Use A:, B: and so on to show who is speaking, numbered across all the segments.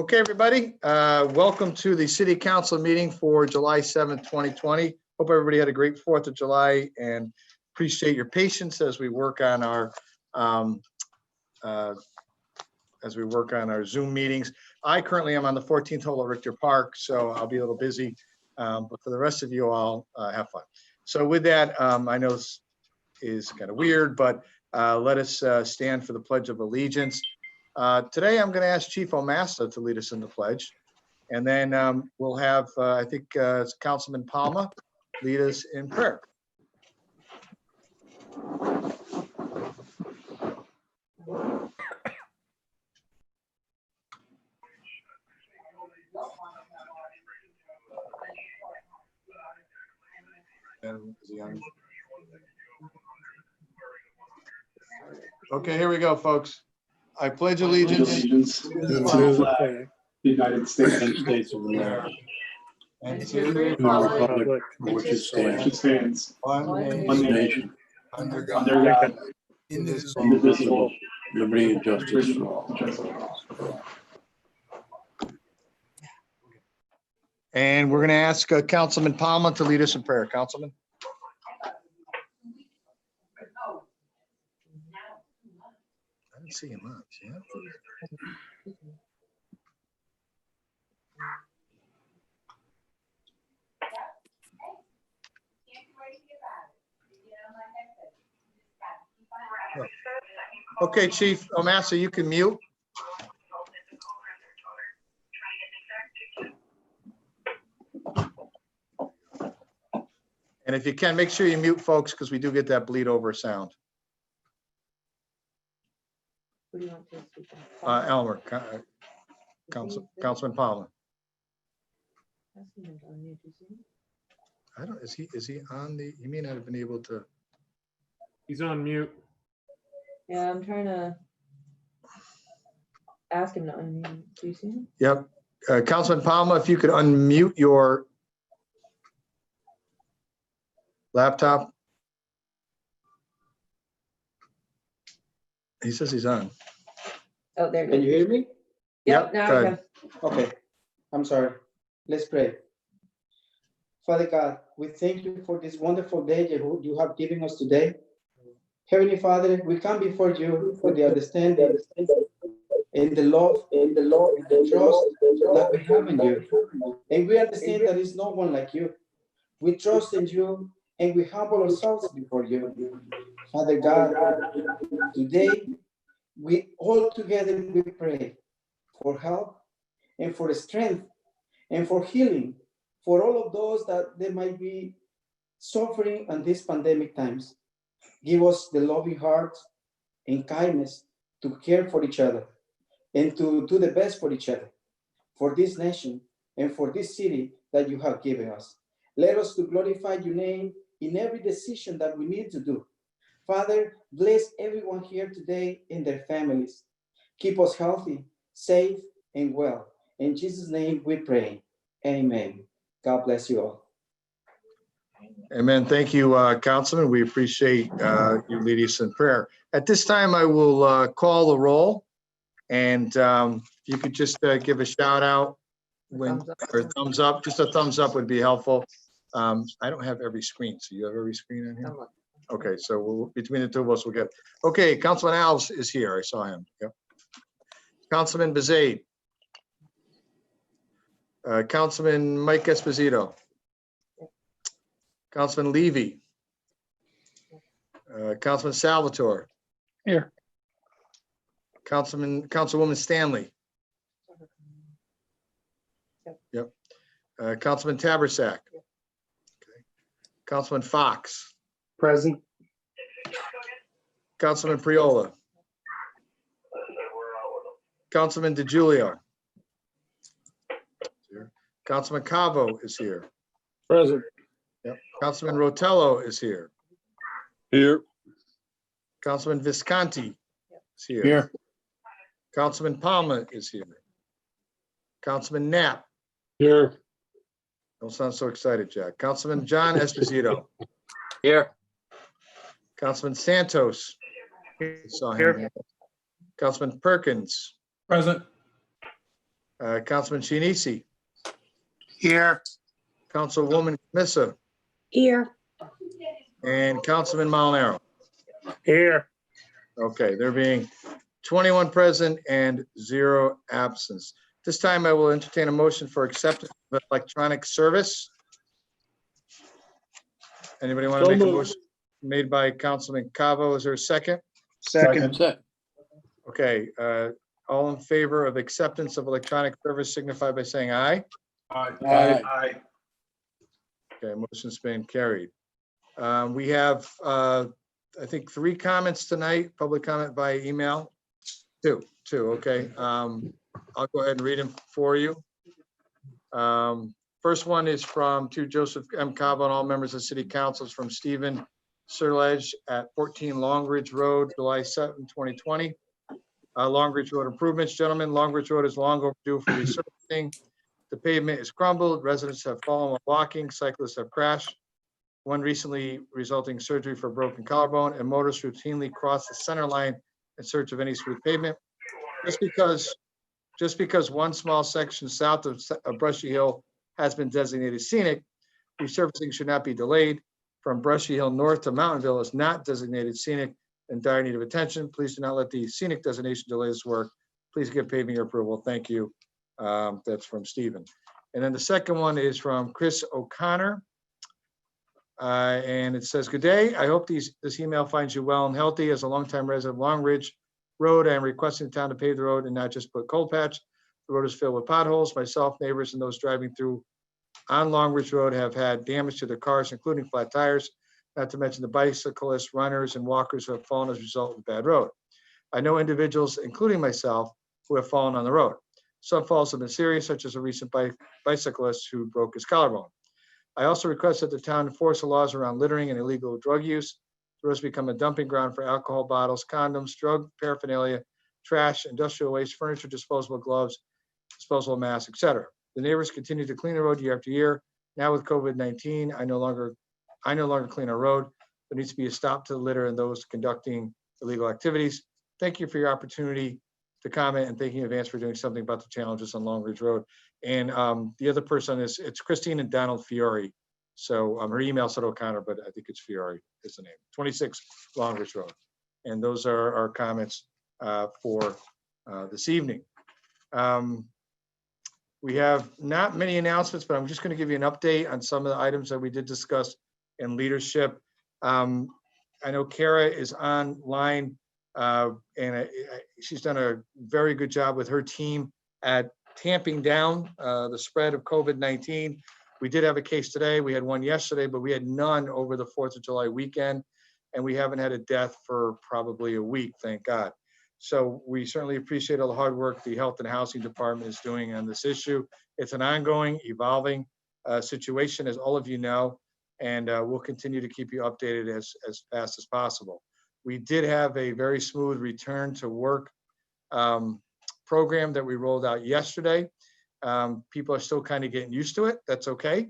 A: Okay, everybody, welcome to the City Council meeting for July 7th, 2020. Hope everybody had a great 4th of July and appreciate your patience as we work on our Zoom meetings. I currently am on the 14th hole at Richter Park, so I'll be a little busy, but for the rest of you, I'll have fun. So with that, I know this is kind of weird, but let us stand for the Pledge of Allegiance. Today, I'm going to ask Chief Omasta to lead us in the pledge. And then we'll have, I think, Councilman Palma lead us in prayer. Okay, here we go, folks. I pledge allegiance
B: to the flag, the United States of America,
A: and
B: to the republic for which it stands, one nation, under God, indivisible, liberty and justice for all.
A: And we're going to ask Councilman Palma to lead us in prayer. Councilman. I didn't see him much, yeah. Okay, Chief Omasta, you can mute. And if you can, make sure you mute folks, because we do get that bleed over sound.
C: Who do you want to speak on?
A: Elmer, Councilman Palmer. I don't, is he on the, he may not have been able to.
D: He's on mute.
C: Yeah, I'm trying to ask him to unmute. Do you see him?
A: Yep. Councilman Palma, if you could unmute your laptop. He says he's on.
C: Oh, there it
E: Can
C: is.
E: you hear me?
A: Yep,
C: Now
A: go
C: I
A: ahead.
C: can.
E: Okay, I'm sorry. Let's pray. Father God, we thank you for this wonderful day that you have given us today. Heavenly Father, we come before you with the understanding and the love and the trust that we have in you. And we understand that is no one like you. We trust in you and we humble ourselves before you. Father God, today we all together we pray for help and for strength and for healing for all of those that they might be suffering in these pandemic times. Give us the loving heart and kindness to care for each other and to do the best for each other, for this nation and for this city that you have given us. Let us to glorify your name in every decision that we need to do. Father, bless everyone here today and their families. Keep us healthy, safe, and well. In Jesus' name we pray. Amen. God bless you all.
A: Amen. Thank you, Councilman. We appreciate you leading us in prayer. At this time, I will call the roll. And if you could just give a shout out when, or thumbs up, just a thumbs up would be helpful. I don't have every screen. So you have every screen on here? Okay, so between the two of us, we'll get, okay, Councilman Alves is here. I saw him. Yep. Councilman Bezaid. Councilman Mike Esposito. Councilman Levy. Councilman Salvatore.
D: Here.
A: Councilwoman Stanley. Yep. Councilman Tabersack. Okay. Councilman Fox.
D: Present.
A: Councilman Priola. Councilman DeGiulio. Councilman Cavo is here.
D: Present.
A: Yep. Councilman Rotello is here.
D: Here.
A: Councilman Visconti is here.
D: Here.
A: Councilman Palma is here. Councilman Knapp.
D: Here.
A: Don't sound so excited, Jack. Councilman John Esposito.
D: Here.
A: Councilman Santos. Saw him. Councilman Perkins.
D: Present.
A: Councilman Chinisi,
B: Here.
A: Councilwoman Missa,
F: Here.
A: and Councilman Molinaro.
D: Here.
A: Okay, there being 21 present and 0 absence. This time I will entertain a motion for acceptance of electronic service. Anybody want to
D: So
A: make a
D: moved.
A: motion? Made by Councilman Cavo. Is there a second?
E: Second.
B: Second.
A: Okay, all in favor of acceptance of electronic service signify by saying aye.
B: Aye.
A: Okay, motion's been carried. We have, I think, 3 comments tonight, public comment by email. Two, okay. I'll go ahead and read them for you. First one is to Joseph M. Cabo and all members of City Councils from Stephen Surledge at 14 Long Ridge Road, July 7, 2020. Long Ridge Road improvements, gentlemen. Long Ridge Road is long overdue for resurfacing. The pavement is crumbled. Residents have fallen while walking. Cyclists have crashed. One recently resulting surgery for broken collarbone, and motorists routinely cross the center line in search of any smooth pavement. Just because one small section south of Brushy Hill has been designated scenic, resurfacing should not be delayed. From Brushy Hill north to Mountainville is not designated scenic and dire need of attention. Please do not let the scenic designation delay this work. Please give paving your approval. Thank you. That's from Stephen. And then the second one is from Chris O'Connor. And it says, good day. I hope this email finds you well and healthy. As a longtime resident of Long Ridge Road, I am requesting the town to pave the road and not just put cold patch. The road is filled with potholes. Myself, neighbors, and those driving through on Long Ridge Road have had damage to their cars, including flat tires, not to mention the bicyclists, runners, and walkers who have fallen as a result of the bad road. I know individuals, including myself, who have fallen on the road. Some falls have been serious, such as a recent bicyclist who broke his collarbone. I also request that the town enforce the laws around littering and illegal drug use. The roads become a dumping ground for alcohol bottles, condoms, drug paraphernalia, trash, industrial waste, furniture, disposable gloves, disposable masks, etc. The neighbors continue to clean the road year after year. Now with COVID-19, I no longer clean our road. There needs to be a stop to the litter and those conducting illegal activities. Thank you for your opportunity to comment, and thank you in advance for doing something about the challenges on Long Ridge Road. And the other person it's Christine and Donald Fiore. So her email said O'Connor, but I think it's Fiore is the name. 26 Long Ridge Road. And those are our comments for this evening. We have not many announcements, but I'm just going to give you an update on some of the items that we did discuss in leadership. I know Kara is online, and she's done a very good job with her team at tamping down the spread of COVID-19. We did have a case today. We had one yesterday, but we had none over the 4th of July weekend, and we haven't had a death for probably a week, thank God. So we certainly appreciate all the hard work the Health and Housing Department is doing on this issue. It's an ongoing, evolving situation, as all of you know, and we'll continue to keep you updated as fast as possible. We did have a very smooth return to work program that we rolled out yesterday. People are still kind of getting used to it. That's okay.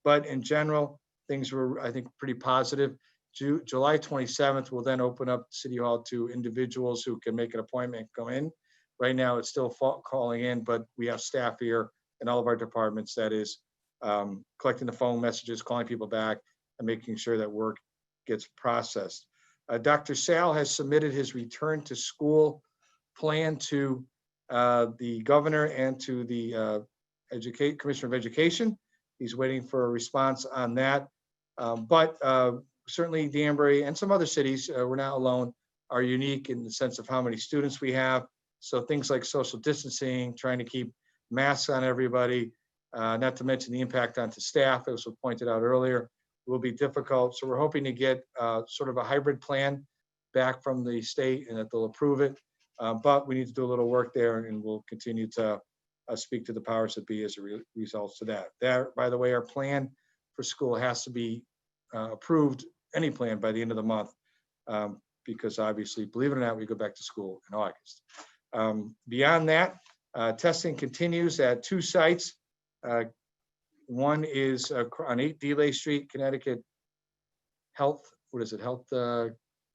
A: But in general, things were, I think, pretty positive. July 27th, we'll then open up City Hall to individuals who can make an appointment, go in. Right now, it's still calling in, but we have staff here in all of our departments that is collecting the phone messages, calling people back, and making sure that work gets processed. Dr. Sal has submitted his return to school plan to the governor and to the Commissioner of Education. He's waiting for a response on that. But certainly Danbury and some other cities, we're not alone, are unique in the sense of how many students we have. So things like social distancing, trying to keep masks on everybody, not to mention the impact onto staff, as was pointed out earlier, will be difficult. So we're hoping to get sort of a hybrid plan back from the state and that they'll approve it. But we need to do a little work there, and we'll continue to speak to the powers that be as a result of that. That, by the way, our plan for school has to be approved, any plan, by the end of the month, because obviously, believe it or not, we go back to school in August. Beyond that, testing continues at 2 sites. One is on 8 Delay Street, Connecticut Health. What is it? Health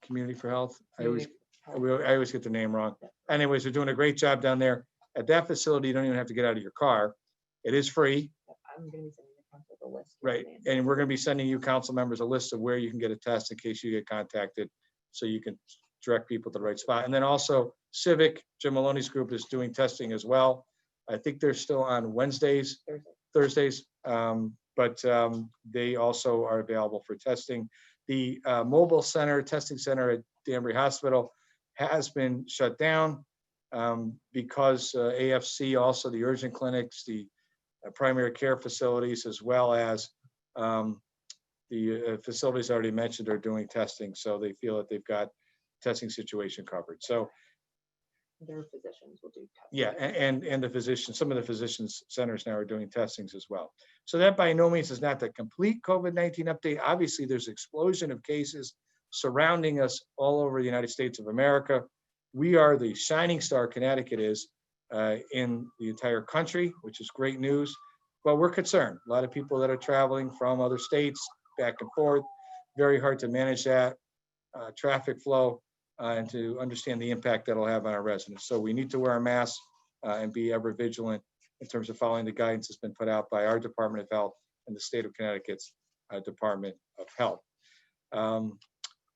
A: Community for Health. I always get the name wrong. Anyways, they're doing a great job down there At that facility, you don't even have to get out of your car. It is free,
C: I'm gonna be sending the council the list.
A: right? And we're going to be sending you council members a list of where you can get a test in case you get contacted, so you can direct people to the right spot. And then also Civic, Jim Maloney's group is doing testing as well. I think they're still on Wednesdays, Thursdays, but they also are available for testing. The mobile center, testing center at Danbury Hospital has been shut down because AFC, also the urgent clinics, the primary care facilities, as well as the facilities already mentioned are doing testing. So they feel that they've got testing situation covered. So
C: Their physicians will do. testing.
A: yeah, and the physicians, some of the physicians centers now are doing testings as well. So that by no means is not the complete COVID-19 update. Obviously, there's an explosion of cases surrounding us all over the United States of America. We are the shining star, Connecticut is, in the entire country, which is great news. But we're concerned. A lot of people that are traveling from other states back and forth, very hard to manage that traffic flow and to understand the impact that'll have on our residents. So we need to wear a mask and be ever vigilant in terms of following the guidance that's been put out by our Department of Health and the state of Connecticut's Department of Health.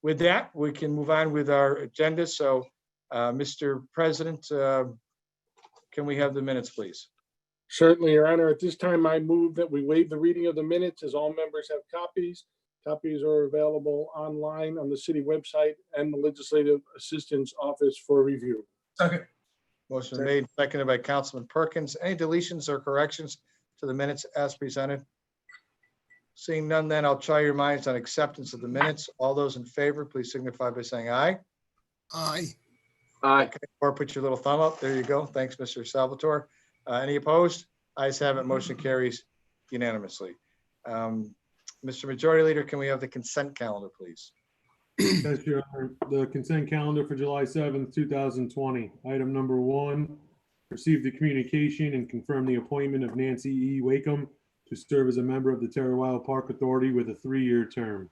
A: With that, we can move on with our agenda. So, Mr. President, can we have the minutes, please?
D: Certainly, Your Honor. At this time, I move that we waive the reading of the minutes as all members have copies. Copies are available online on the city website and the Legislative Assistance Office for review.
B: Second.
A: Motion made, seconded by Councilman Perkins. Any deletions or corrections to the minutes as presented? Seeing none, then I'll try your minds on acceptance of the minutes. All those in favor, please signify by saying aye.
F: Aye.
D: Aye.
A: Okay, or put your little thumb up. There you go. Thanks, Mr. Salvatore. Any opposed? Ayes have it. Motion carries unanimously. Mr. Majority Leader, can we have the consent calendar, please?
G: Yes, Your Honor. The consent calendar for July 7th, 2020. Item number 1, receive the communication and confirm the appointment of Nancy E. Wakeham to serve as a member of the Terra Park Authority with a 3-year term.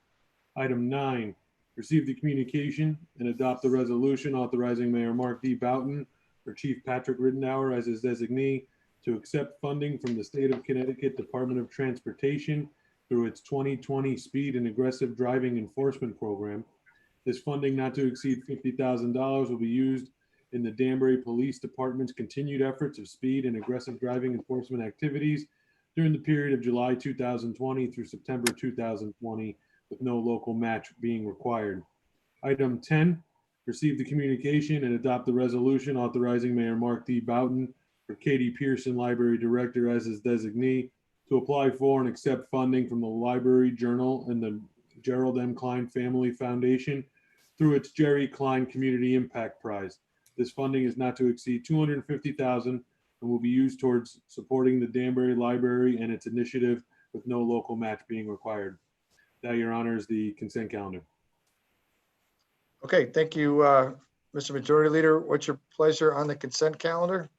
G: Item 9, receive the communication and adopt the resolution authorizing Mayor Mark D. Boughton or Chief Patrick Rittenhour as his designee to accept funding from the State of Connecticut Department of Transportation through its 2020 Speed and Aggressive Driving Enforcement Program. This funding, not to exceed $50,000, will be used in the Danbury Police Department's continued efforts of speed and aggressive driving enforcement activities during the period of July 2020 through September 2020, with no local match being required. Item 10, receive the communication and adopt the resolution authorizing Mayor Mark D. Boughton or Katie Pearson, Library Director, as his designee to apply for and accept funding from the Library Journal and the Gerald M. Klein Family Foundation through its Jerry Klein Community Impact Prize. This funding is not to exceed $250,000 and will be used towards supporting the Danbury Library and its initiative with no local match being required. That, Your Honor, is the consent calendar.
A: Okay, thank you, Mr. Majority Leader. What's your pleasure on the consent calendar?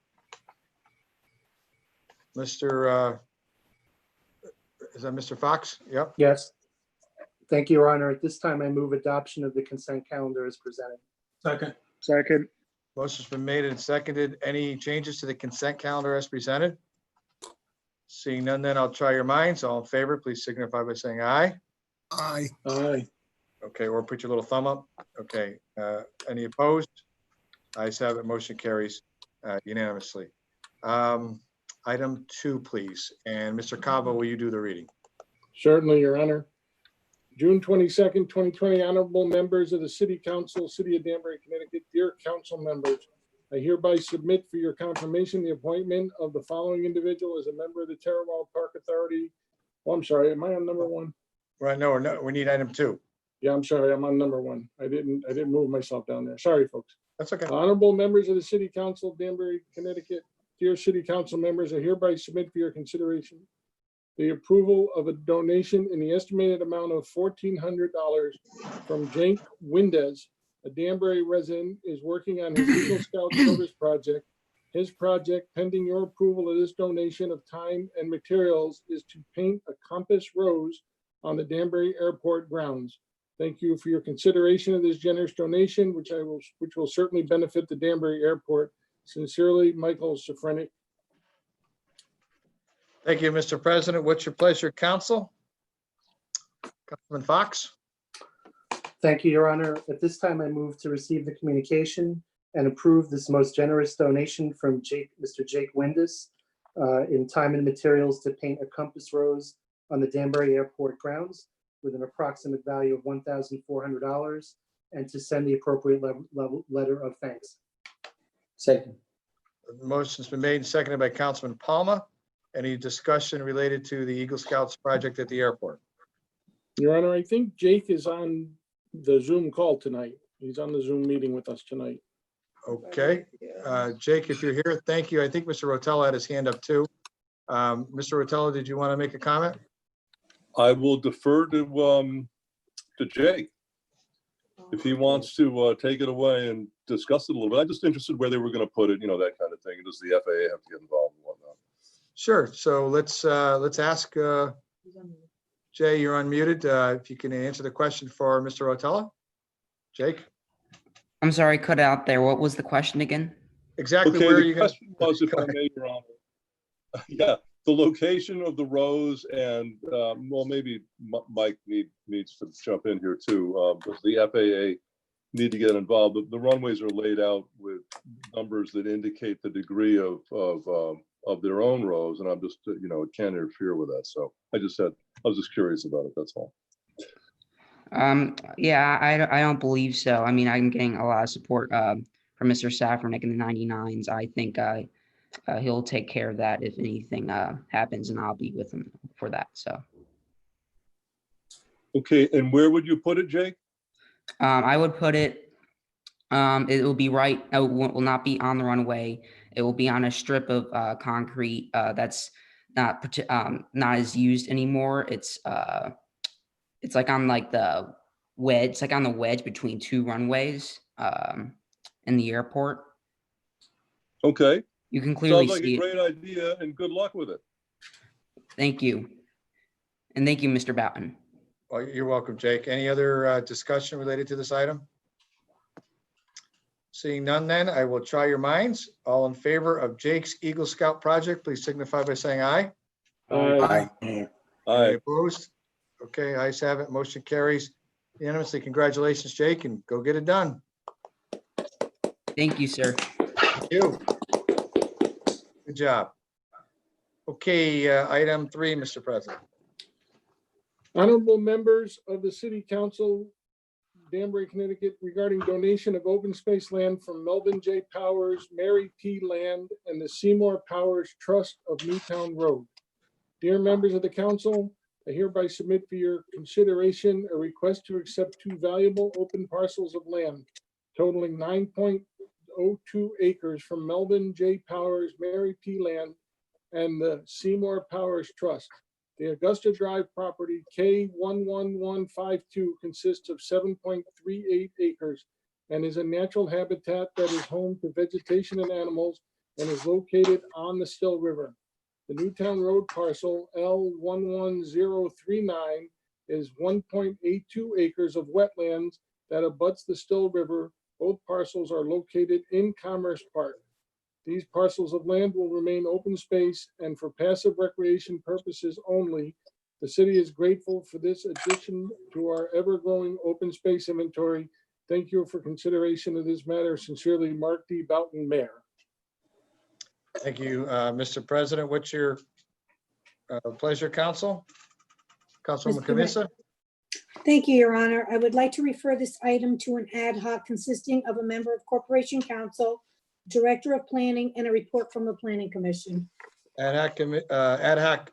A: Is that Mr. Fox? Yep.
H: Yes. Thank you, Your Honor. At this time, I move adoption of the consent calendar as presented.
B: Second.
D: Second.
A: Motion's been made and seconded. Any changes to the consent calendar as presented? Seeing none, then I'll try your minds. All in favor, please signify by saying aye.
F: Aye.
D: Aye.
A: Okay, or put your little thumb up. Okay, any opposed? Ayes have it. Motion carries unanimously. Item 2, please. And Mr. Cabo, will you do the reading?
D: Certainly, Your Honor. June 22nd, 2020, honorable members of the City Council, City of Danbury, Connecticut. Dear council members, I hereby submit for your confirmation the appointment of the following individual as a member of the Terra Park Authority. Oh, I'm sorry, am I on number 1?
A: Right, no, we need item 2.
D: Yeah, I'm sorry, I'm on number 1. I didn't move myself down there. Sorry, folks.
A: That's okay.
D: Honorable members of the City Council of Danbury, Connecticut. Dear City Council members, I hereby submit for your consideration the approval of a donation in the estimated amount of $1,400 from Jake Windez, a Danbury resident, is working on his Eagle Scout service project. His project, pending your approval of this donation of time and materials, is to paint a compass rose on the Danbury Airport grounds. Thank you for your consideration of this generous donation, which will certainly benefit the Danbury Airport Sincerely, Michael Safrenic.
A: Thank you, Mr. President. What's your pleasure, council? Councilman Fox?
H: Thank you, Your Honor. At this time, I move to receive the communication and approve this most generous donation from Mr. Jake Windus in time and materials to paint a compass rose on the Danbury Airport grounds with an approximate value of $1,400 and to send the appropriate letter of thanks.
E: Second.
A: The motion's been made and seconded by Councilman Palma. Any discussion related to the Eagle Scouts project at the airport?
D: Your Honor, I think Jake is on the Zoom call tonight. He's on the Zoom meeting with us tonight.
A: Okay, Jake, if you're here, thank you. I think Mr. Rotella had his hand up too. Mr. Rotella, did you want to make a comment?
I: I will defer to Jake if he wants to take it away and discuss it a little bit. I'm just interested where they were going to put it, that kind of thing. Does the FAA have to get involved and whatnot?
A: Sure. So let's ask Jay, you're unmuted. If you can answer the question for Mr. Rotella. Jake?
J: I'm sorry, cut out there. What was the question again?
A: Exactly
I: Okay,
A: where are
I: the
A: you going
I: question was, if I may, Your Honor. Yeah, the location of the rows and, well, maybe Mike needs to jump in here too. Does the FAA need to get involved? The runways are laid out with numbers that indicate the degree of their own rows, and I'm just, it can't interfere with that. So I was just curious about it, that's all.
J: Yeah, I don't believe so. I mean, I'm getting a lot of support from Mr. Safranick in the 99s. I think he'll take care of that if anything happens, and I'll be with him for that. So.
I: Okay, and where would you put it, Jake?
J: I would put it. It will be right. It will not be on the runway. It will be on a strip of concrete that's not as used anymore. It's like on like the wedge. It's like on the wedge between two runways in the airport.
I: Okay.
J: You can clearly
I: Sounds like
J: see
I: a
J: it.
I: great idea, and good luck with it.
J: Thank you. And thank you, Mr. Boughton.
A: Well, you're welcome, Jake. Any other discussion related to this item? Seeing none, then I will try your minds. All in favor of Jake's Eagle Scout project, please signify by saying aye.
D: Aye.
A: Any
I: Aye.
A: opposed? Okay, ayes have it. Motion carries unanimously. Congratulations, Jake, and go get it done.
J: Thank you, sir.
A: Thank you. Good job. Okay, item 3, Mr. President.
D: Honorable members of the City Council, Danbury, Connecticut, regarding donation of open space land from Melvin J. Powers, Mary P. Land, and the Seymour Powers Trust of Newtown Road. Dear members of the council, I hereby submit for your consideration a request to accept 2 valuable open parcels of land totaling 9.02 acres from Melvin J. Powers, Mary P. Land, and the Seymour Powers Trust. The Augusta Drive property K11152 consists of 7.38 acres and is a natural habitat that is home to vegetation and animals and is located on the Still River. The Newtown Road parcel L11039 is 1.82 acres of wetlands that abuts the Still River. Both parcels are located in Commerce Park. These parcels of land will remain open space and for passive recreation purposes only. The city is grateful for this addition to our ever-growing open space inventory. Thank you for consideration of this matter. Sincerely, Mark D. Boughton, Mayor.
A: Thank you, Mr. President. What's your pleasure, council? Councilwoman
K: Mr. Mayor.
A: Camissa?
K: Thank you, Your Honor. I would like to refer this item to an ad hoc consisting of a member of Corporation Council, Director of Planning, and a report from the Planning Commission.
A: Ad hoc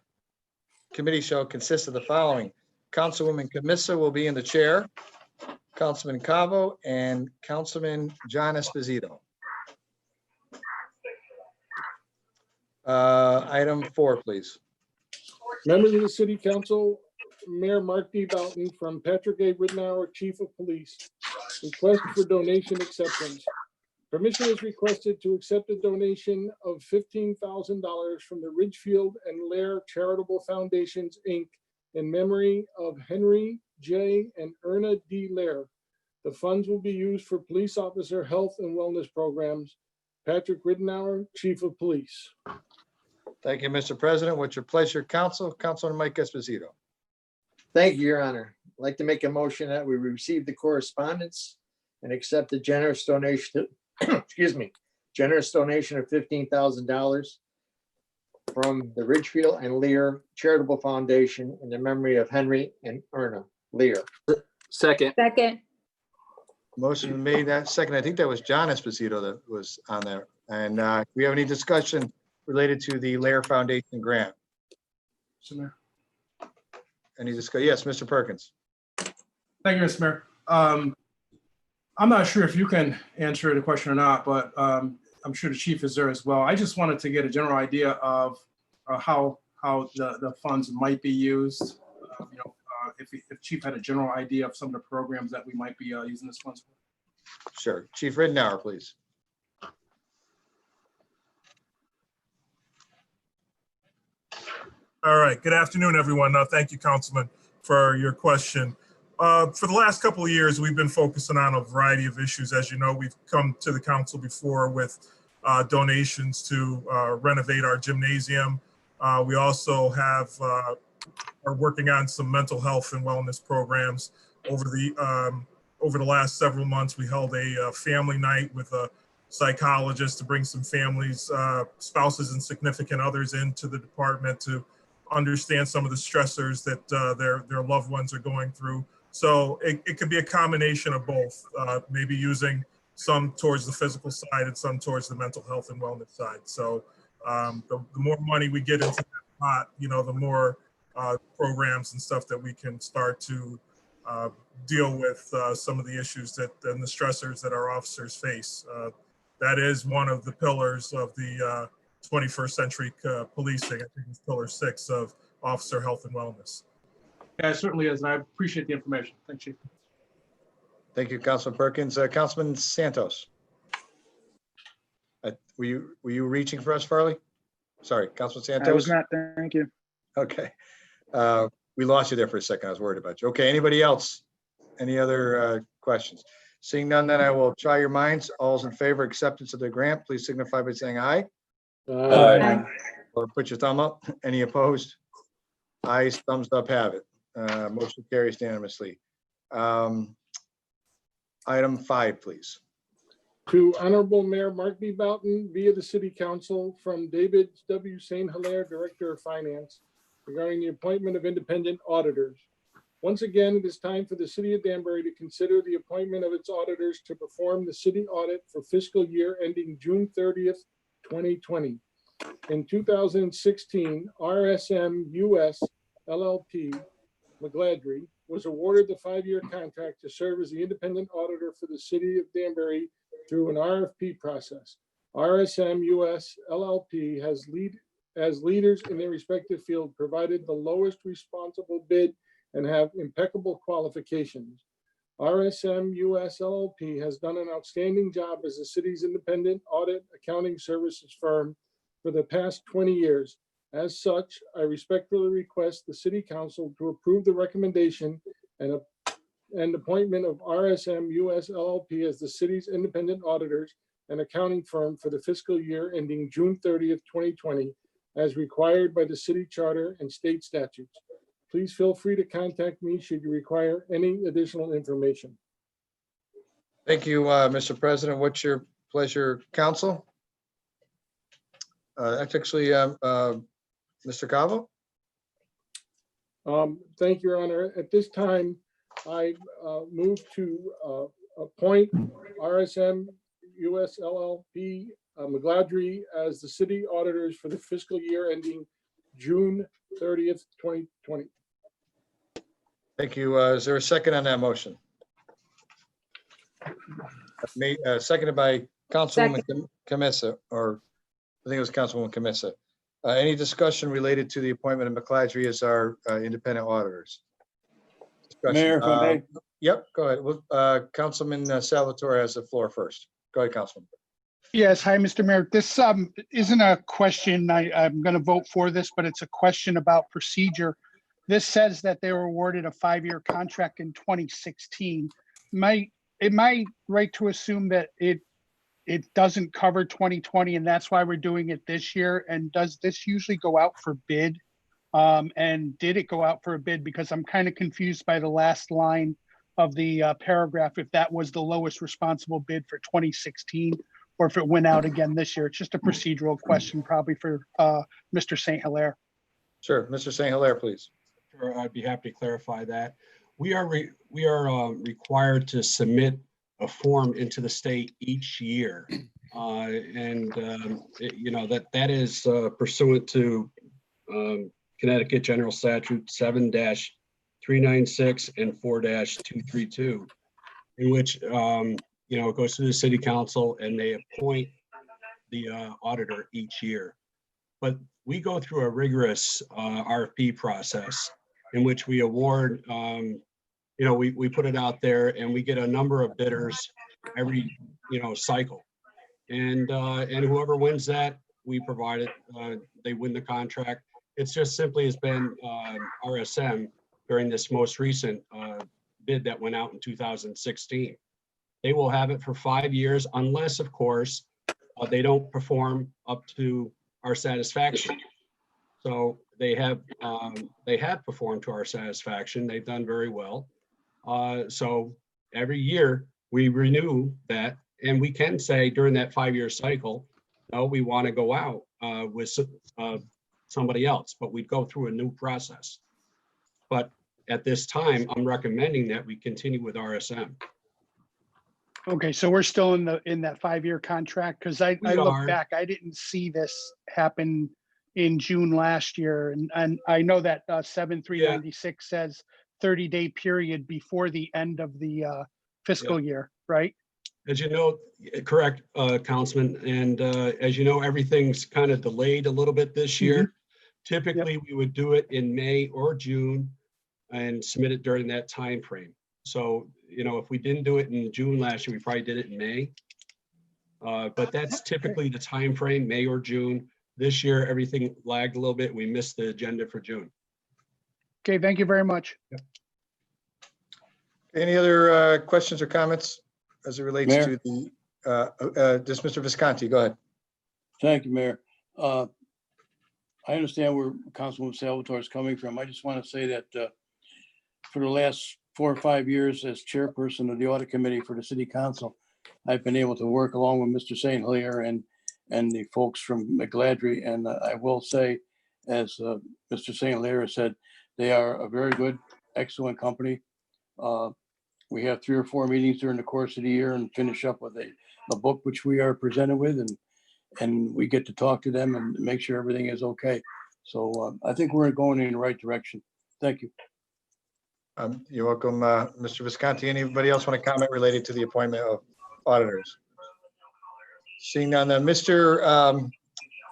A: committee shall consist of the following. Councilwoman Camissa will be in the chair, Councilman Cavo, and Councilman John Esposito. Item 4, please.
D: Members of the City Council, Mayor Mark D. Boughton from Patrick A. Ridenour, Chief of Police. Request for donation acceptance. Permission is requested to accept a donation of $15,000 from the Ridgefield and Lair Charitable Foundations, Inc. in memory of Henry J. and Erna D. Lair. The funds will be used for police officer health and wellness programs. Patrick Ridenour, Chief of Police.
A: Thank you, Mr. President. What's your pleasure, council? Councilman Mike Esposito.
L: Thank you, Your Honor. I'd like to make a motion that we receive the correspondence and accept the generous donation, excuse me, generous donation of $15,000 from the Ridgefield and Lear Charitable Foundation in the memory of Henry and Erna Lear.
E: Second.
C: Second.
A: Motion been made, that second. I think that was John Esposito that was on there. And do we have any discussion related to the Lair Foundation grant? Any discuss? Yes, Mr. Perkins.
M: Thank you, Mr. Mayor. I'm not sure if you can answer the question or not, but I'm sure the chief is there as well. I just wanted to get a general idea of how the funds might be used. If chief had a general idea of some of the programs that we might be using this funds for.
A: Sure. Chief Ridenour, please.
N: All right. Good afternoon, everyone. Thank you, Councilman, for your question. For the last couple of years, we've been focusing on a variety of issues. As you know, we've come to the council before with donations to renovate our gymnasium. We also are working on some mental health and wellness programs. Over the last several months, we held a family night with a psychologist to bring some families, spouses and significant others into the department to understand some of the stressors that their loved ones are going through. So it could be a combination of both, maybe using some towards the physical side and some towards the mental health and wellness side. So the more money we get into that pot, the more programs and stuff that we can start to deal with some of the issues and the stressors that our officers face. That is one of the pillars of the 21st century policing. I think it's pillar 6 of officer health and wellness.
M: Yeah, it certainly is. And I appreciate the information. Thank you.
A: Thank you, Councilman Perkins. Councilman Santos. Were you reaching for us, Farley? Sorry, Councilman Santos?
O: I was not, thank you.
A: Okay. We lost you there for a second. I was worried about you. Okay, anybody else? Any other questions? Seeing none, then I will try your minds. All's in favor of acceptance of the grant, please signify by saying aye.
D: Aye.
A: Or put your thumb up. Any opposed? Ayes, thumbs up have it. Motion carries unanimously. Item 5, please.
D: To Honorable Mayor Mark B. Boughton via the City Council from David W. St. Hilaire, Director of Finance, regarding the appointment of independent auditors. Once again, it is time for the City of Danbury to consider the appointment of its auditors to perform the city audit for fiscal year ending June 30th, 2020. In 2016, RSM US LLP McGladrey was awarded the 5-year contract to serve as the independent auditor for the City of Danbury through an RFP process. RSM US LLP has as leaders in their respective field provided the lowest responsible bid and have impeccable qualifications. RSM US LLP has done an outstanding job as the city's independent audit accounting services firm for the past 20 years. As such, I respectfully request the City Council to approve the recommendation and appointment of RSM US LLP as the city's independent auditors and accounting firm for the fiscal year ending June 30th, 2020, as required by the city charter and state statutes. Please feel free to contact me should you require any additional information.
A: Thank you, Mr. President. What's your pleasure, council? That's actually Mr. Cavo.
D: Thank you, Your Honor. At this time, I move to appoint RSM US LLP McGladrey as the city auditors for the fiscal year ending June 30th, 2020.
A: Thank you. Is there a second on that motion? Seconded by Councilwoman Camissa, or I think it was Councilwoman Camissa. Any discussion related to the appointment of McGladrey as our independent auditors?
B: Mayor, if I may.
A: Yep, go ahead. Well, Councilman Salvatore has the floor first. Go ahead, Councilman.
O: Yes, hi, Mr. Mayor. This isn't a question. I'm going to vote for this, but it's a question about procedure. This says that they were awarded a 5-year contract in 2016. Am I right to assume that it it doesn't cover 2020, and that's why we're doing it this year. And does this usually go out for bid? And did it go out for a bid? Because I'm kind of confused by the last line of the paragraph, if that was the lowest responsible bid for 2016, or if it went out again this year. It's just a procedural question, probably for Mr. St. Hilaire.
A: Sure, Mr. St. Hilaire, please.
P: Sure, I'd be happy to clarify that. We are required to submit a form into the state each year. That is pursuant to Connecticut General Statute 7-396 and 4-232, in which, it goes to the city council and they appoint the auditor each year. But we go through a rigorous RFP process in which we award, we put it out there and we get a number of bidders every, cycle. And whoever wins that, we provide it, they win the contract. It's just simply has been RSM during this most recent bid that went out in 2016. They will have it for 5 years unless, of course, they don't perform up to our satisfaction. So they have performed to our satisfaction. They've done very well. So every year we renew that, and we can say during that 5-year cycle, no, we want to go out with somebody else, but we'd go through a new process. But at this time, I'm recommending that we continue with RSM.
O: Okay, so we're still in that 5-year contract, because I look back, I didn't see this happen in June last year, and I know that 7396 says 30-day period before the end of the fiscal year, right?
P: As you know, correct, Councilman, and as you know, everything's kind of delayed a little bit this year. Typically, we would do it in May or June and submit it during that time frame. So, if we didn't do it in June last year, we probably did it in May. But that's typically the time frame, May or June. This year, everything lagged a little bit. We missed the agenda for June.
O: Okay, thank you very much.
A: Any other questions or comments as it relates
B: Mayor?
A: to the, just Mr. Visconti, go ahead.
B: Thank you, Mayor. I understand where Councilman Salvatore is coming from. I just want to say that for the last 4 or 5 years as chairperson of the audit committee for the city council, I've been able to work along with Mr. St. Hilaire and the folks from McGladrey. And I will say, as Mr. St. Hilaire said, they are a very good, excellent company. We have 3 or 4 meetings during the course of the year and finish up with a book which we are presented with, and we get to talk to them and make sure everything is okay. So I think we're going in the right direction. Thank you.
A: You're welcome, Mr. Visconti. Anybody else want to comment related to the appointment of auditors? Seeing none, then Mr.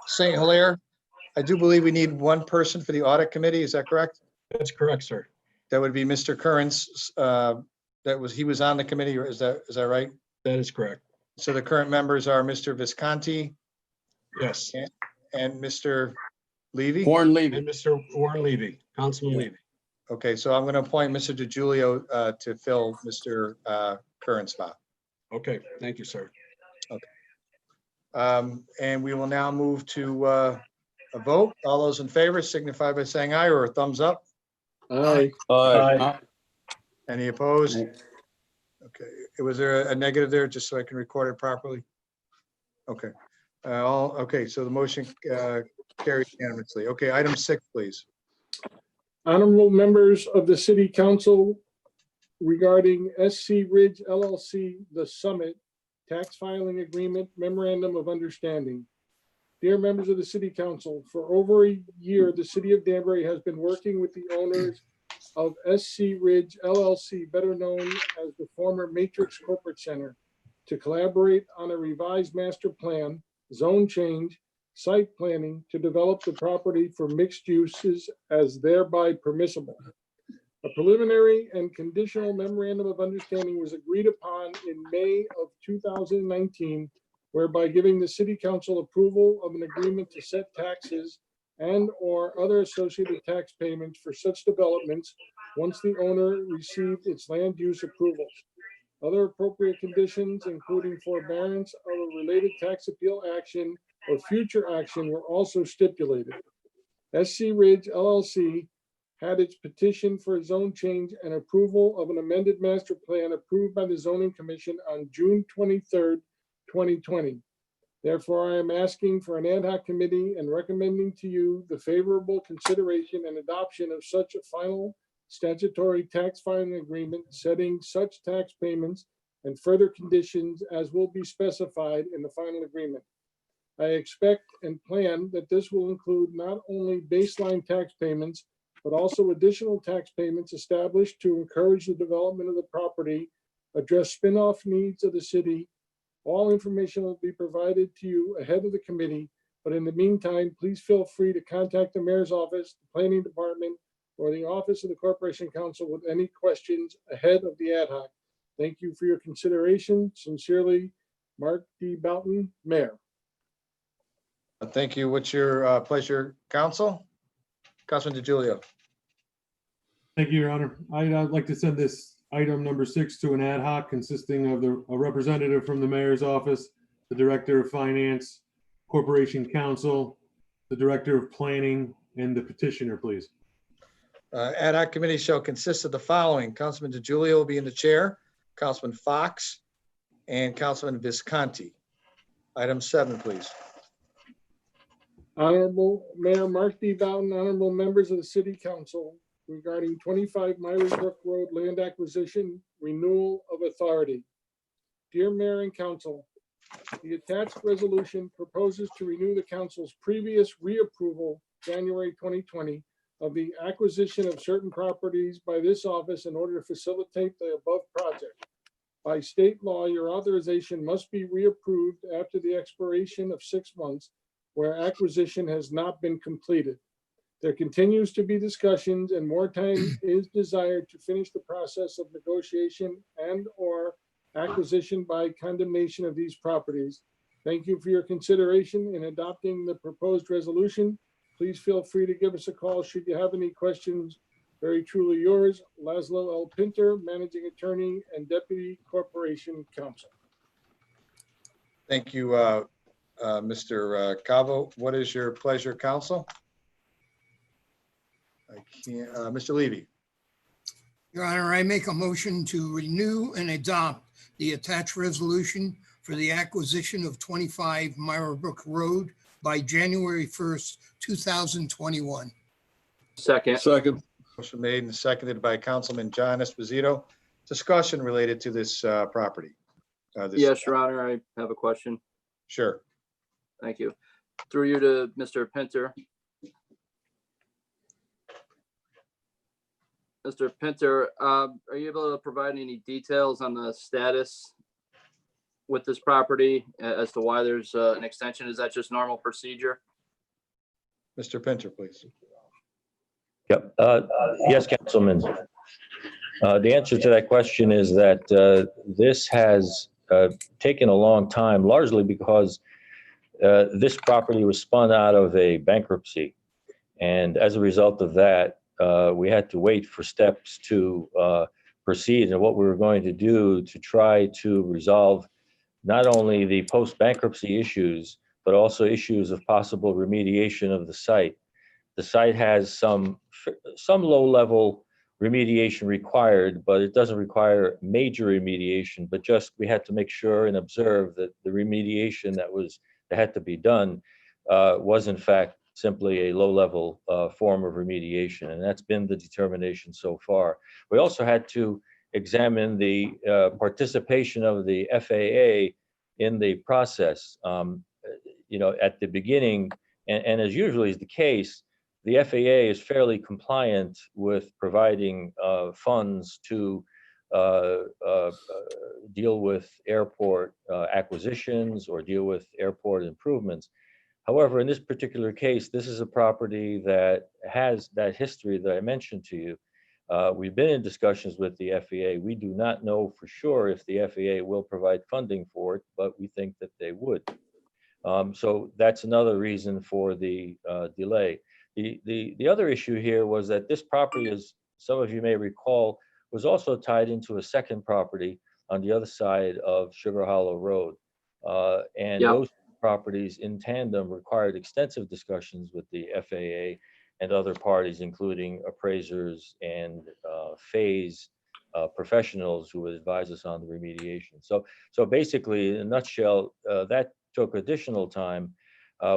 A: St. Hilaire, I do believe we need one person for the audit committee. Is that correct?
P: That's correct, sir.
A: That would be Mr. Currens. He was on the committee, or is that right?
P: That is correct.
A: So the current members are Mr. Visconti.
P: Yes.
A: And Mr. Levy?
B: Warren Levy.
P: And Mr. Warren Levy, Councilman Levy.
A: Okay, so I'm going to appoint Mr. DiGiulio to fill Mr. Curran's spot.
P: Okay, thank you, sir.
A: Okay. And we will now move to a vote. All those in favor signify by saying aye or a thumbs up.
B: Aye. Aye.
A: Any opposed? Okay, was there a negative there, just so I can record it properly? Okay, okay, so the motion carries unanimously. Okay, item 6, please.
D: Honorable members of the city council, regarding SC Ridge LLC, The Summit, tax filing agreement memorandum of understanding. Dear members of the city council, for over a year, the city of Danbury has been working with the owners of SC Ridge LLC, better known as the former Matrix Corporate Center, to collaborate on a revised master plan, zone change, site planning to develop the property for mixed uses as thereby permissible. A preliminary and conditional memorandum of understanding was agreed upon in May of 2019, whereby giving the city council approval of an agreement to set taxes and/or other associated tax payments for such developments once the owner received its land use approvals. other appropriate conditions, including forbearance of a related tax appeal action or future action, were also stipulated. SC Ridge LLC had its petition for a zone change and approval of an amended master plan approved by the zoning commission on June 23rd, 2020. Therefore, I am asking for an ad hoc committee and recommending to you the favorable consideration and adoption of such a final statutory tax filing agreement setting such tax payments and further conditions as will be specified in the final agreement. I expect and plan that this will include not only baseline tax payments, but also additional tax payments established to encourage the development of the property, address spin-off needs of the city. All information will be provided to you ahead of the committee, but in the meantime, please feel free to contact the mayor's office, the planning department, or the office of the corporation council with any questions ahead of the ad hoc. Thank you for your consideration. Sincerely, Mark D. Boughton, Mayor.
A: Thank you. What's your pleasure, council? Councilman DiGiulio.
G: Thank you, Your Honor. I'd like to send this item number 6 to an ad hoc consisting of a representative from the mayor's office, the director of finance, corporation counsel, the director of planning, and the petitioner, please.
A: Ad hoc committee shall consist of the following. Councilman DiGiulio will be in the chair, Councilman Fox, and Councilman Visconti. Item 7, please.
D: Honorable Mayor Mark D. Boughton, honorable members of the city council, regarding 25 Myrie Brook Road land acquisition, renewal of authority. Dear Mayor and Council, the attached resolution proposes to renew the council's previous reapproval, January 2020, of the acquisition of certain properties by this office in order to facilitate the above project. By state law, your authorization must be reapproved after the expiration of 6 months where acquisition has not been completed. There continues to be discussions and more time is desired to finish the process of negotiation and/or acquisition by condemnation of these properties. Thank you for your consideration in adopting the proposed resolution. Please feel free to give us a call should you have any questions. Very truly yours, Laszlo L. Pinter, Managing Attorney and Deputy Corporation Counsel.
A: Thank you, Mr. Cavo. What is your pleasure, council? I can't, Mr. Levy.
F: Your Honor, I make a motion to renew and adopt the attached resolution for the acquisition of 25 Myrie Brook Road by January 1st, 2021.
I: Second.
A: Motion made and seconded by Councilman John Esposito. Discussion related to this property.
Q: Yes, Your Honor, I have a question.
A: Sure.
Q: Thank you. Through you to Mr. Pinter. Mr. Pinter, are you able to provide any details on the status with this property as to why there's an extension? Is that just normal procedure?
A: Mr. Pinter, please.
R: Yep. Yes, Councilman. The answer to that question is that this has taken a long time, largely because this property was spun out of a bankruptcy. And as a result of that, we had to wait for steps to proceed and what we were going to do to try to resolve not only the post-bankruptcy issues, but also issues of possible remediation of the site. The site has some low-level remediation required, but it doesn't require major remediation, but just we had to make sure and observe that the remediation that had to be done was in fact simply a low-level form of remediation, and that's been the determination so far. We also had to examine the participation of the FAA in the process. At the beginning, and as usually is the case, the FAA is fairly compliant with providing funds to deal with airport acquisitions or deal with airport improvements. However, in this particular case, this is a property that has that history that I mentioned to you. We've been in discussions with the FAA. We do not know for sure if the FAA will provide funding for it, but we think that they would. So that's another reason for the delay. The other issue here was that this property, as some of you may recall, was also tied into a second property on the other side of Sugar Hollow Road. And
Q: Yep.
R: those properties in tandem required extensive discussions with the FAA and other parties, including appraisers and phase professionals who would advise us on the remediation. So basically, in a nutshell, that took additional time.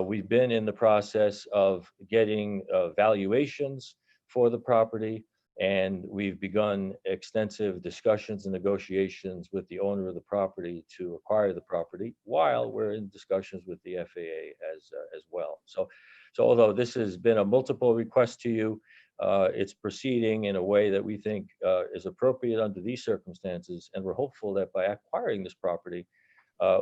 R: We've been in the process of getting valuations for the property, and we've begun extensive discussions and negotiations with the owner of the property to acquire the property, while we're in discussions with the FAA as well. So although this has been a multiple request to you, it's proceeding in a way that we think is appropriate under these circumstances, and we're hopeful that by acquiring this property,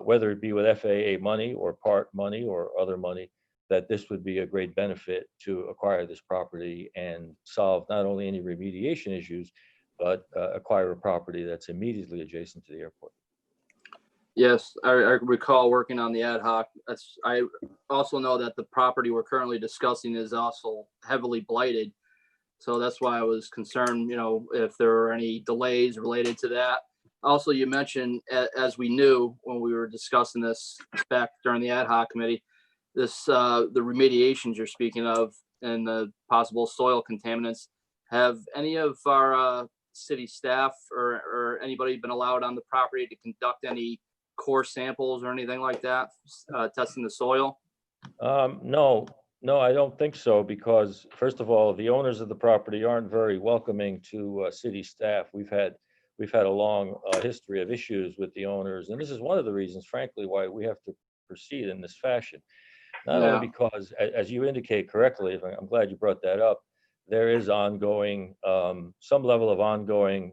R: whether it be with FAA money or part money or other money, that this would be a great benefit to acquire this property and solve not only any remediation issues, but acquire a property that's immediately adjacent to the airport.
Q: Yes, I recall working on the ad hoc. I also know that the property we're currently discussing is also heavily blighted. So that's why I was concerned, if there were any delays related to that. Also, you mentioned, as we knew when we were discussing this back during the ad hoc committee, the remediations you're speaking of and the possible soil contaminants. Have any of our city staff or anybody been allowed on the property to conduct any core samples or anything like that, testing the soil?
R: No, I don't think so, because first of all, the owners of the property aren't very welcoming to city staff. We've had a long history of issues with the owners, and this is one of the reasons, frankly, why we have to proceed in this fashion. Not only because, as you indicate correctly, I'm glad you brought that up, there is ongoing, some level of ongoing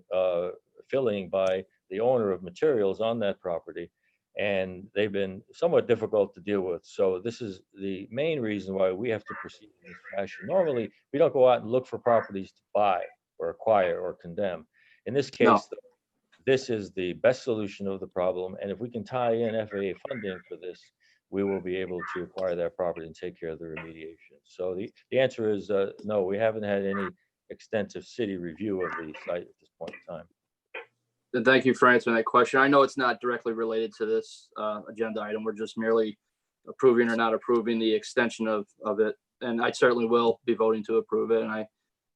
R: filling by the owner of materials on that property, and they've been somewhat difficult to deal with. So this is the main reason why we have to proceed in this fashion. Normally, we don't go out and look for properties to buy or acquire or condemn. In this case, this is the best solution of the problem, and if we can tie in FAA funding for this, we will be able to acquire that property and take care of the remediation. So the answer is no, we haven't had any extensive city review of the site at this point in time.
Q: And thank you for answering that question. I know it's not directly related to this agenda item. We're just merely approving or not approving the extension of it. And I certainly will be voting to approve it. And I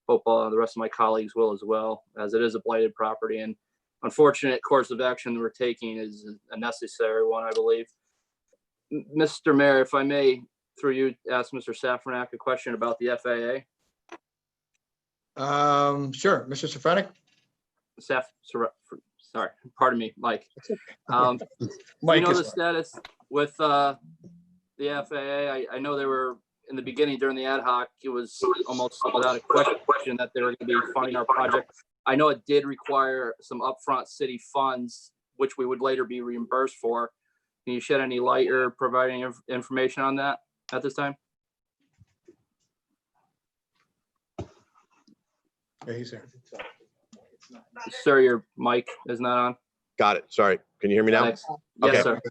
Q: hope the rest of my colleagues will as well, as it is a blighted property. And unfortunate course of action we're taking is a necessary one, I believe. Mr. Mayor, if I may, through you, ask Mr. Safranak a question about the FAA.
A: Sure, Mr. Safranek.
Q: Sorry, pardon me, Mike.
A: Mike,
Q: the status with the FAA? I know they were in the beginning during the ad hoc. It was almost without a question that they were going to be funding our project. I know it did require some upfront city funds, which we would later be reimbursed for. Can you shed any light or provide any information on that at this time?
A: Yeah, he's there.
Q: Sir, your mic is not on.
S: Got it. Sorry. Can you hear me now?
Q: Thanks.
S: Okay.
Q: Yes, sir.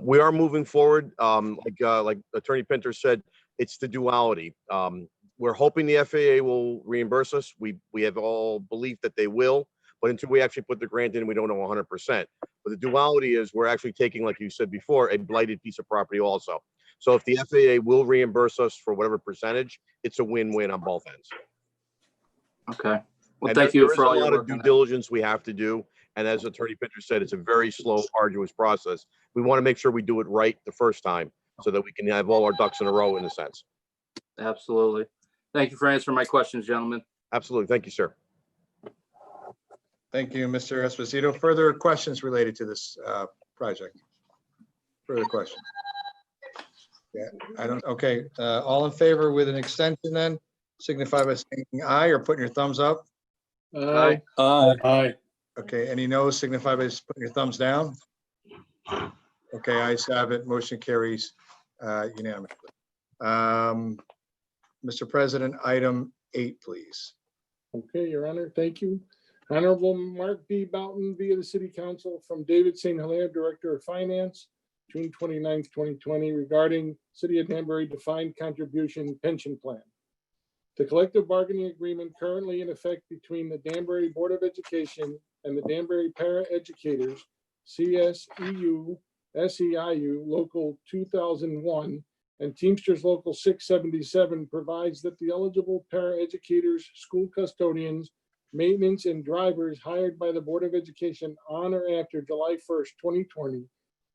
S: We are moving forward. Like Attorney Pinter said, it's the duality. We're hoping the FAA will reimburse us. We have all belief that they will, but until we actually put the grant in, we don't know 100%. But the duality is we're actually taking, like you said before, a blighted piece of property also. So if the FAA will reimburse us for whatever percentage, it's a win-win on both ends.
Q: Okay. Well,
S: And
Q: thank you
S: there
Q: for
S: is
Q: all
S: a
Q: your
S: lot of
Q: work
S: due
Q: on that.
S: diligence we have to do. And as Attorney Pinter said, it's a very slow, arduous process. We want to make sure we do it right the first time so that we can have all our ducks in a row in a sense.
Q: Absolutely. Thank you for answering my questions, gentlemen.
S: Absolutely. Thank you, sir.
A: Thank you, Mr. Esposito. Further questions related to this project? Further questions? Yeah, okay. All in favor with an extension then, signify by saying aye or putting your thumbs up.
B: Aye. Aye.
A: Okay, any no's, signify by just putting your thumbs down. Okay, ayes have it. Motion carries unanimously. Mr. President, item 8, please.
D: Okay, Your Honor, thank you. Honorable Mark D. Boughton via the City Council from David St. Hilaire, Director of Finance, June 29th, 2020, regarding City of Danbury Defined Contribution Pension Plan. The collective bargaining agreement currently in effect between the Danbury Board of Education and the Danbury Para-Educators, CSEU, SEIU Local 2001, and Teamsters Local 677 provides that the eligible paraeducators, school custodians, maintenance, and drivers hired by the Board of Education on or after July 1st, 2020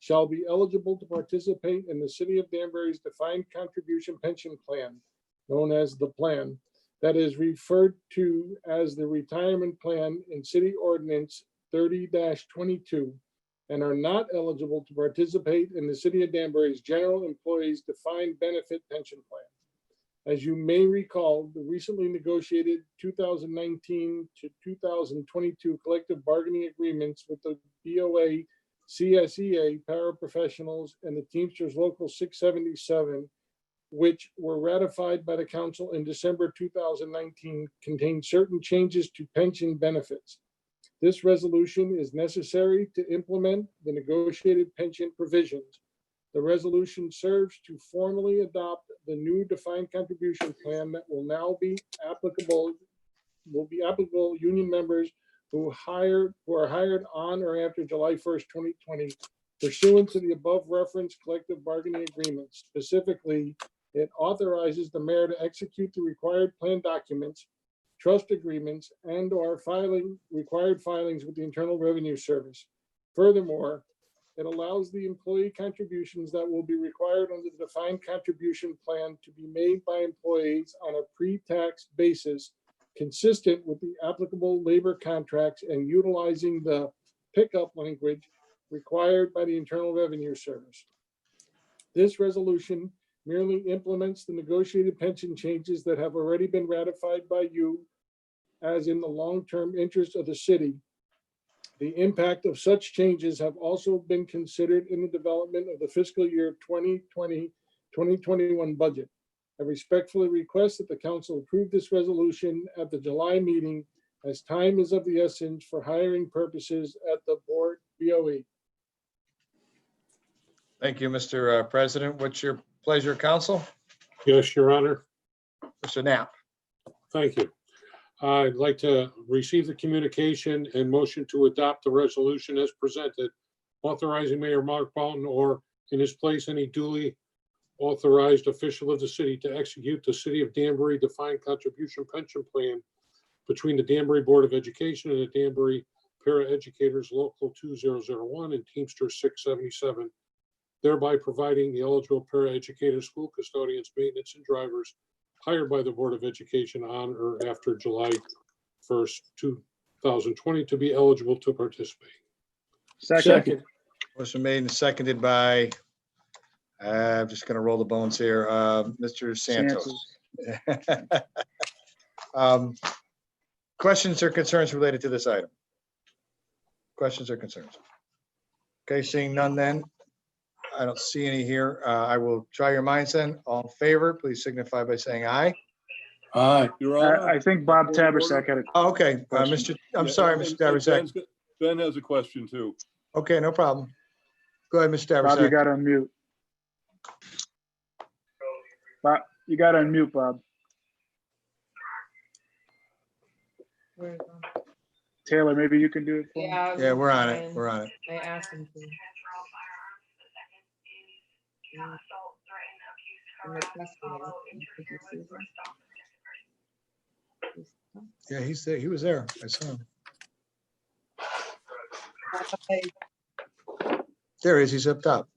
D: shall be eligible to participate in the City of Danbury's defined contribution pension plan, known as the plan, that is referred to as the retirement plan in City Ordinance 30-22, and are not eligible to participate in the City of Danbury's General Employees Defined Benefit Pension Plan. As you may recall, the recently negotiated 2019 to 2022 collective bargaining agreements with the BOA, CSEA, paraprofessionals, and the Teamsters Local 677, which were ratified by the council in December 2019, contain certain changes to pension benefits. This resolution is necessary to implement the negotiated pension provisions. The resolution serves to formally adopt the new defined contribution plan that will now be applicable union members who are hired on or after July 1st, 2020, pursuant to the above referenced collective bargaining agreements. Specifically, it authorizes the mayor to execute the required plan documents, trust agreements, and/or required filings with the Internal Revenue Service. Furthermore, it allows the employee contributions that will be required under the defined contribution plan to be made by employees on a pre-tax basis consistent with the applicable labor contracts and utilizing the pickup language required by the Internal Revenue Service. This resolution merely implements the negotiated pension changes that have already been ratified by you as in the long-term interest of the city. The impact of such changes have also been considered in the development of the fiscal year 2020-2021 budget. I respectfully request that the council approve this resolution at the July meeting, as time is of the essence for hiring purposes at the board BOE.
A: Thank you, Mr. President. What's your pleasure, council?
T: Yes, Your Honor.
A: Mr. Knapp.
T: Thank you. I'd like to receive the communication and motion to adopt the resolution as presented, authorizing Mayor Mark Bolton or in his place any duly authorized official of the city to execute the City of Danbury Defined Contribution Pension Plan between the Danbury Board of Education and the Danbury Para-Educators Local 2001 and Teamsters 677, thereby providing the eligible paraeducators, school custodians, maintenance, and drivers hired by the Board of Education on or after July 1st, 2020 to be eligible to participate.
D: Second.
A: Motion made and seconded by, I'm just going to roll the bones here, Mr. Santos. Questions or concerns related to this item? Questions or concerns? Okay, seeing none then. I don't see any here. I will try your minds then. All in favor, please signify by saying aye.
B: Aye.
M: I think Bob Tabersack had a.
A: Oh, okay, I'm sorry, Mr. Tabersack.
I: Ben has a question too.
A: Okay, no problem. Go ahead, Mr.
M: Bob, you
A: Tabersack.
M: got to unmute. Bob, you got to unmute, Bob.
C: Where's,
M: Taylor, maybe you can do it. For him?
A: Yeah, we're on it. We're on it.
C: I asked him to. I'm requesting it. Did you see that?
A: Yeah, he's there. He was there. I saw him. There he is. He's up top.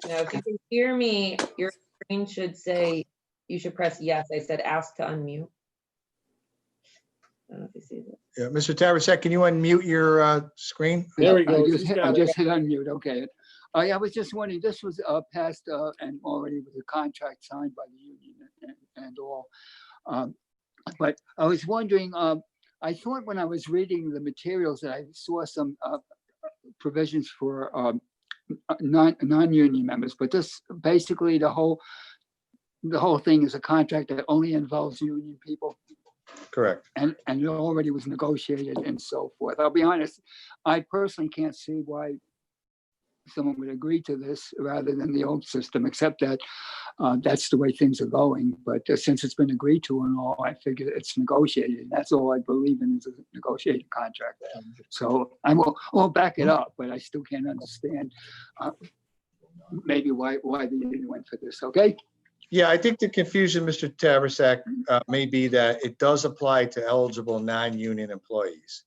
C: Now, if you can hear me, your screen should say, you should press yes. I said ask to unmute. I don't know if you see that.
A: Yeah, Mr. Tabersack, can you unmute your screen?
D: There we go.
U: I just hit unmute, okay. I was just wondering, this was passed and already with a contract signed by the union and all. But I was wondering, I thought when I was reading the materials that I saw some provisions for non-union members, but this basically the whole thing is a contract that only involves union people.
A: Correct.
U: And it already was negotiated and so forth. I'll be honest, I personally can't see why someone would agree to this rather than the old system, except that that's the way things are going. But since it's been agreed to and all, I figure it's negotiated. That's all I believe in is a negotiated contract. So I'll back it up, but I still can't understand maybe why the union went for this. Okay.
A: Yeah, I think the confusion, Mr. Taversack, may be that it does apply to eligible non-union employees.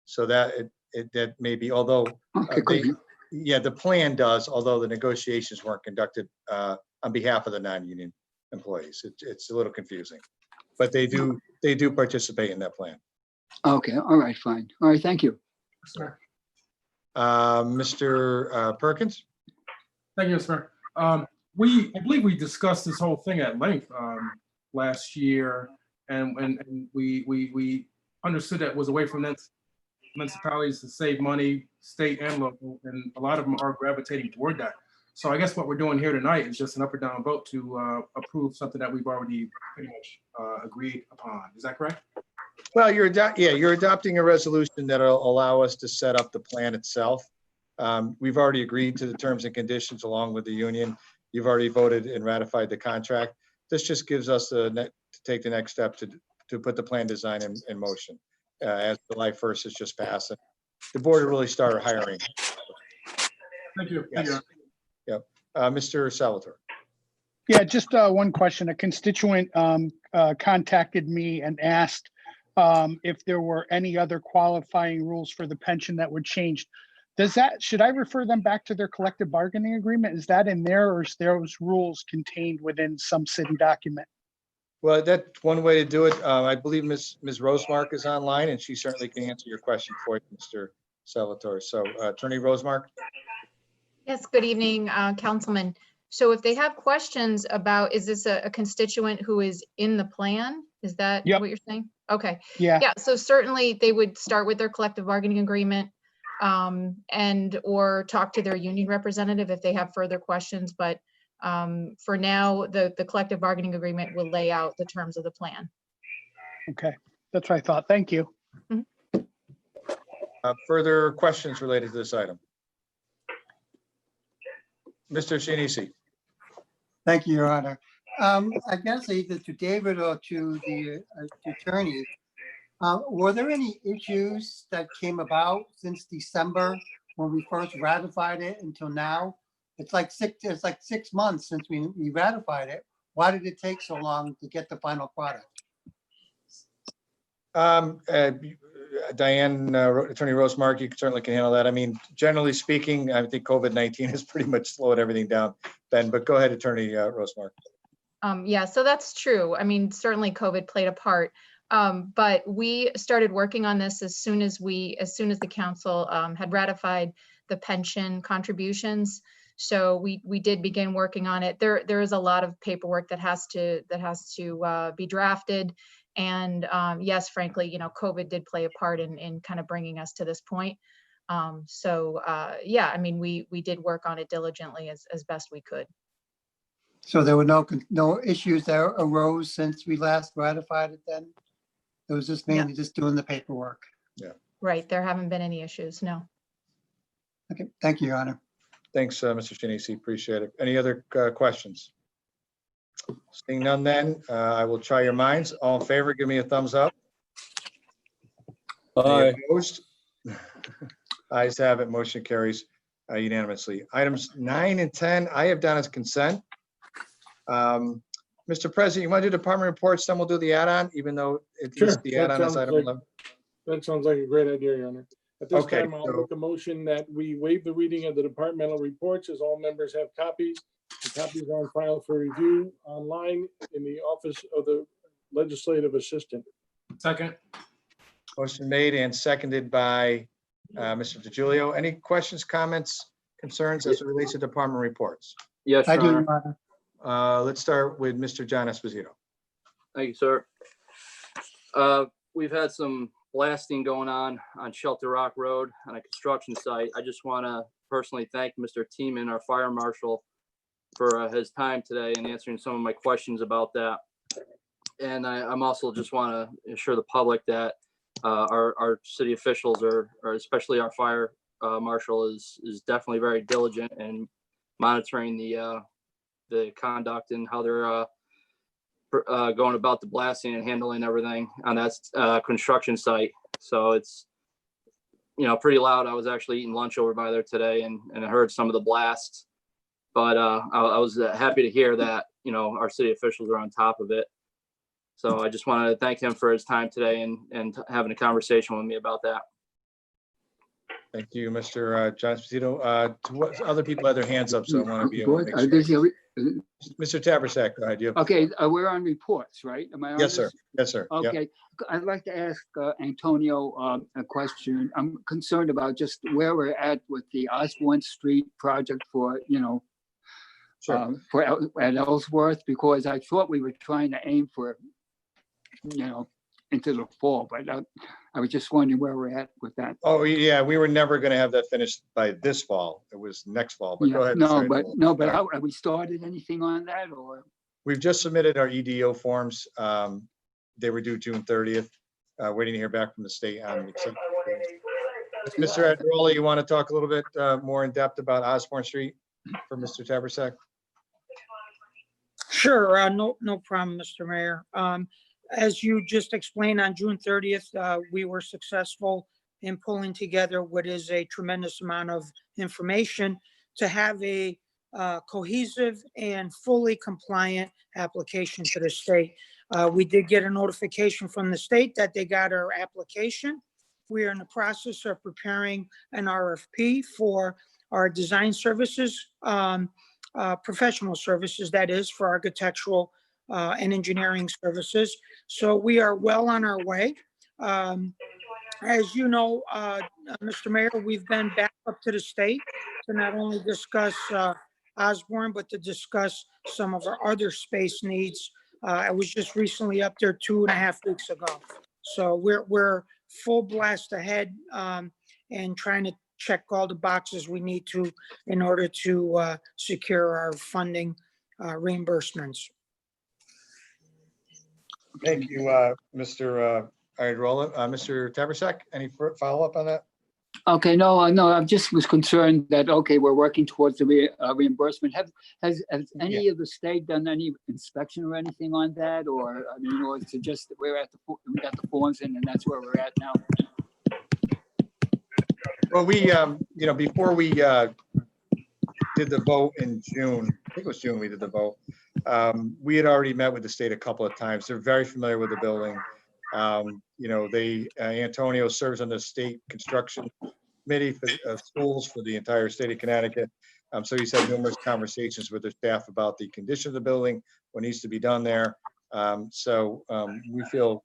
A: So that that may be, although the plan does, although the negotiations weren't conducted on behalf of the non-union employees. It's a little confusing, but they do participate in that plan.
U: Okay. All right. Fine. All right. Thank you.
A: Mr. Perkins?
M: Thank you, sir. I believe we discussed this whole thing at length last year, and we understood that it was a way for municipalities to save money, state and local, and a lot of them are gravitating toward that. So I guess what we're doing here tonight is just an up or down vote to approve something that we've already pretty much agreed upon. Is that correct?
A: Well, you're adopting a resolution that'll allow us to set up the plan itself. We've already agreed to the terms and conditions along with the union. You've already voted and ratified the contract. This just gives us to take the next step to put the plan design in motion. As July 1st has just passed, the board will really start hiring.
M: Thank you.
A: Yes. Yep. Mr. Salvatore.
O: Yeah, just one question. A constituent contacted me and asked if there were any other qualifying rules for the pension that were changed. Should I refer them back to their collective bargaining agreement? Is that in there, or is those rules contained within some city document?
A: Well, that's one way to do it. I believe Ms. Rosemark is online, and she certainly can answer your question for you, Mr. Salvatore. So Attorney Rosemark.
H: Yes, good evening, Councilman. So if they have questions about, is this a constituent who is in the plan? Is that what you're saying? Okay.
O: Yeah.
H: So certainly they would start with their collective bargaining agreement and or talk to their union representative if they have further questions. But for now, the collective bargaining agreement will lay out the terms of the plan.
O: Okay, that's what I thought. Thank you.
A: Further questions related to this item? Mr. Shinisi.
V: Thank you, Your Honor. I guess either to David or to the attorney, were there any issues that came about since December when we first ratified it until now? It's like 6 months since we ratified it. Why did it take so long to get the final product?
A: Diane, Attorney Rosemark, you certainly can handle that. I mean, generally speaking, I think COVID-19 has pretty much slowed everything down, Ben, but go ahead, Attorney Rosemark.
H: Yeah, so that's true. I mean, certainly COVID played a part, but we started working on this as soon as the council had ratified the pension contributions. So we did begin working on it. There is a lot of paperwork that has to be drafted. And yes, frankly, COVID did play a part in kind of bringing us to this point. Yeah, I mean, we did work on it diligently as best we could.
V: So there were no issues that arose since we last ratified it then? It was just mainly just doing the paperwork.
A: Yeah.
H: Right, there haven't been any issues, no.
V: Okay, thank you, Your Honor.
A: Thanks, Mr. Shinisi, appreciate it. Any other questions? Seeing none then, I will try your minds. All in favor, give me a thumbs up.
I: Aye.
A: Opposed? Ayes have it, motion carries unanimously. Items 9 and 10, I have done as consent. Mr. President, you want to do department reports, then we'll do the add-on, even though it's the add-on is item 11?
D: That sounds like a great idea, Your Honor. At this
A: Okay,
D: time, I'll make a motion that we waive the reading of the departmental reports as all members have copies. The copies are on file for review online in the office of the legislative assistant.
M: Second.
A: Motion made and seconded by Mr. DiGiulio. Any questions, comments, concerns as it relates to department reports?
Q: Yes,
V: I
Q: Your
V: do,
Q: Honor.
V: Your Honor.
A: Let's start with Mr. John Esposito.
Q: Thank you, sir. We've had some blasting going on Shelter Rock Road on a construction site. I just want to personally thank Mr. Teeman, our fire marshal, for his time today and answering some of my questions about that. And I'm also just want to assure the public that our city officials are especially our fire marshal is definitely very diligent in monitoring the conduct and how they're going about the blasting and handling everything on that construction site. So it's, pretty loud. I was actually eating lunch over by there today and I heard some of the blasts, but I was happy to hear that, our city officials are on top of it. So I just wanted to thank him for his time today and having a conversation with me about that.
A: Thank you, Mr. John Esposito. Other people have their hands up, so I want to be able to make sure. Mr. Tabersack, go ahead.
U: Okay, we're on reports, right? Am I on
A: Yes, sir.
U: this?
A: Yes, sir. Yep.
U: Okay, I'd like to ask Antonio a question. I'm concerned about just where we're at with the Osborne Street project for, at Ellsworth, because I thought we were trying to aim for, into the fall, but I was just wondering where we're at with that.
A: Oh, yeah, we were never going to have that finished by this fall. It was next fall, but go ahead.
U: Have we started anything on that, or?
A: We've just submitted our EDO forms. They were due June 30th. Waiting to hear back from the state on acceptance. Mr. Adrola, you want to talk a little bit more in depth about Osborne Street for Mr. Tabersack?
J: Sure, no problem, Mr. Mayor. As you just explained, on June 30th, we were successful in pulling together what is a tremendous amount of information to have a cohesive and fully compliant application to the state. We did get a notification from the state that they got our application. We are in the process of preparing an RFP for our design services, professional services, that is, for architectural and engineering services. So we are well on our way. As you know, Mr. Mayor, we've been back up to the state to not only discuss Osborne, but to discuss some of our other space needs. I was just recently up there 2.5 weeks ago. So we're full blast ahead and trying to check all the boxes we need to in order to secure our funding reimbursements.
A: Thank you, Mr. Adrola. Mr. Tabersack, any follow-up on that?
U: Okay, no, I just was concerned that, okay, we're working towards the reimbursement. Has any of the state done any inspection or anything on that? Or, I mean, or is it just we got the forms in and that's where we're at now?
A: Well, we, before we did the vote in June, I think it was June we did the vote, we had already met with the state a couple of times. They're very familiar with the building. Antonio serves on the state construction committee for schools for the entire state of Connecticut. So he's had numerous conversations with their staff about the condition of the building, what needs to be done there. We feel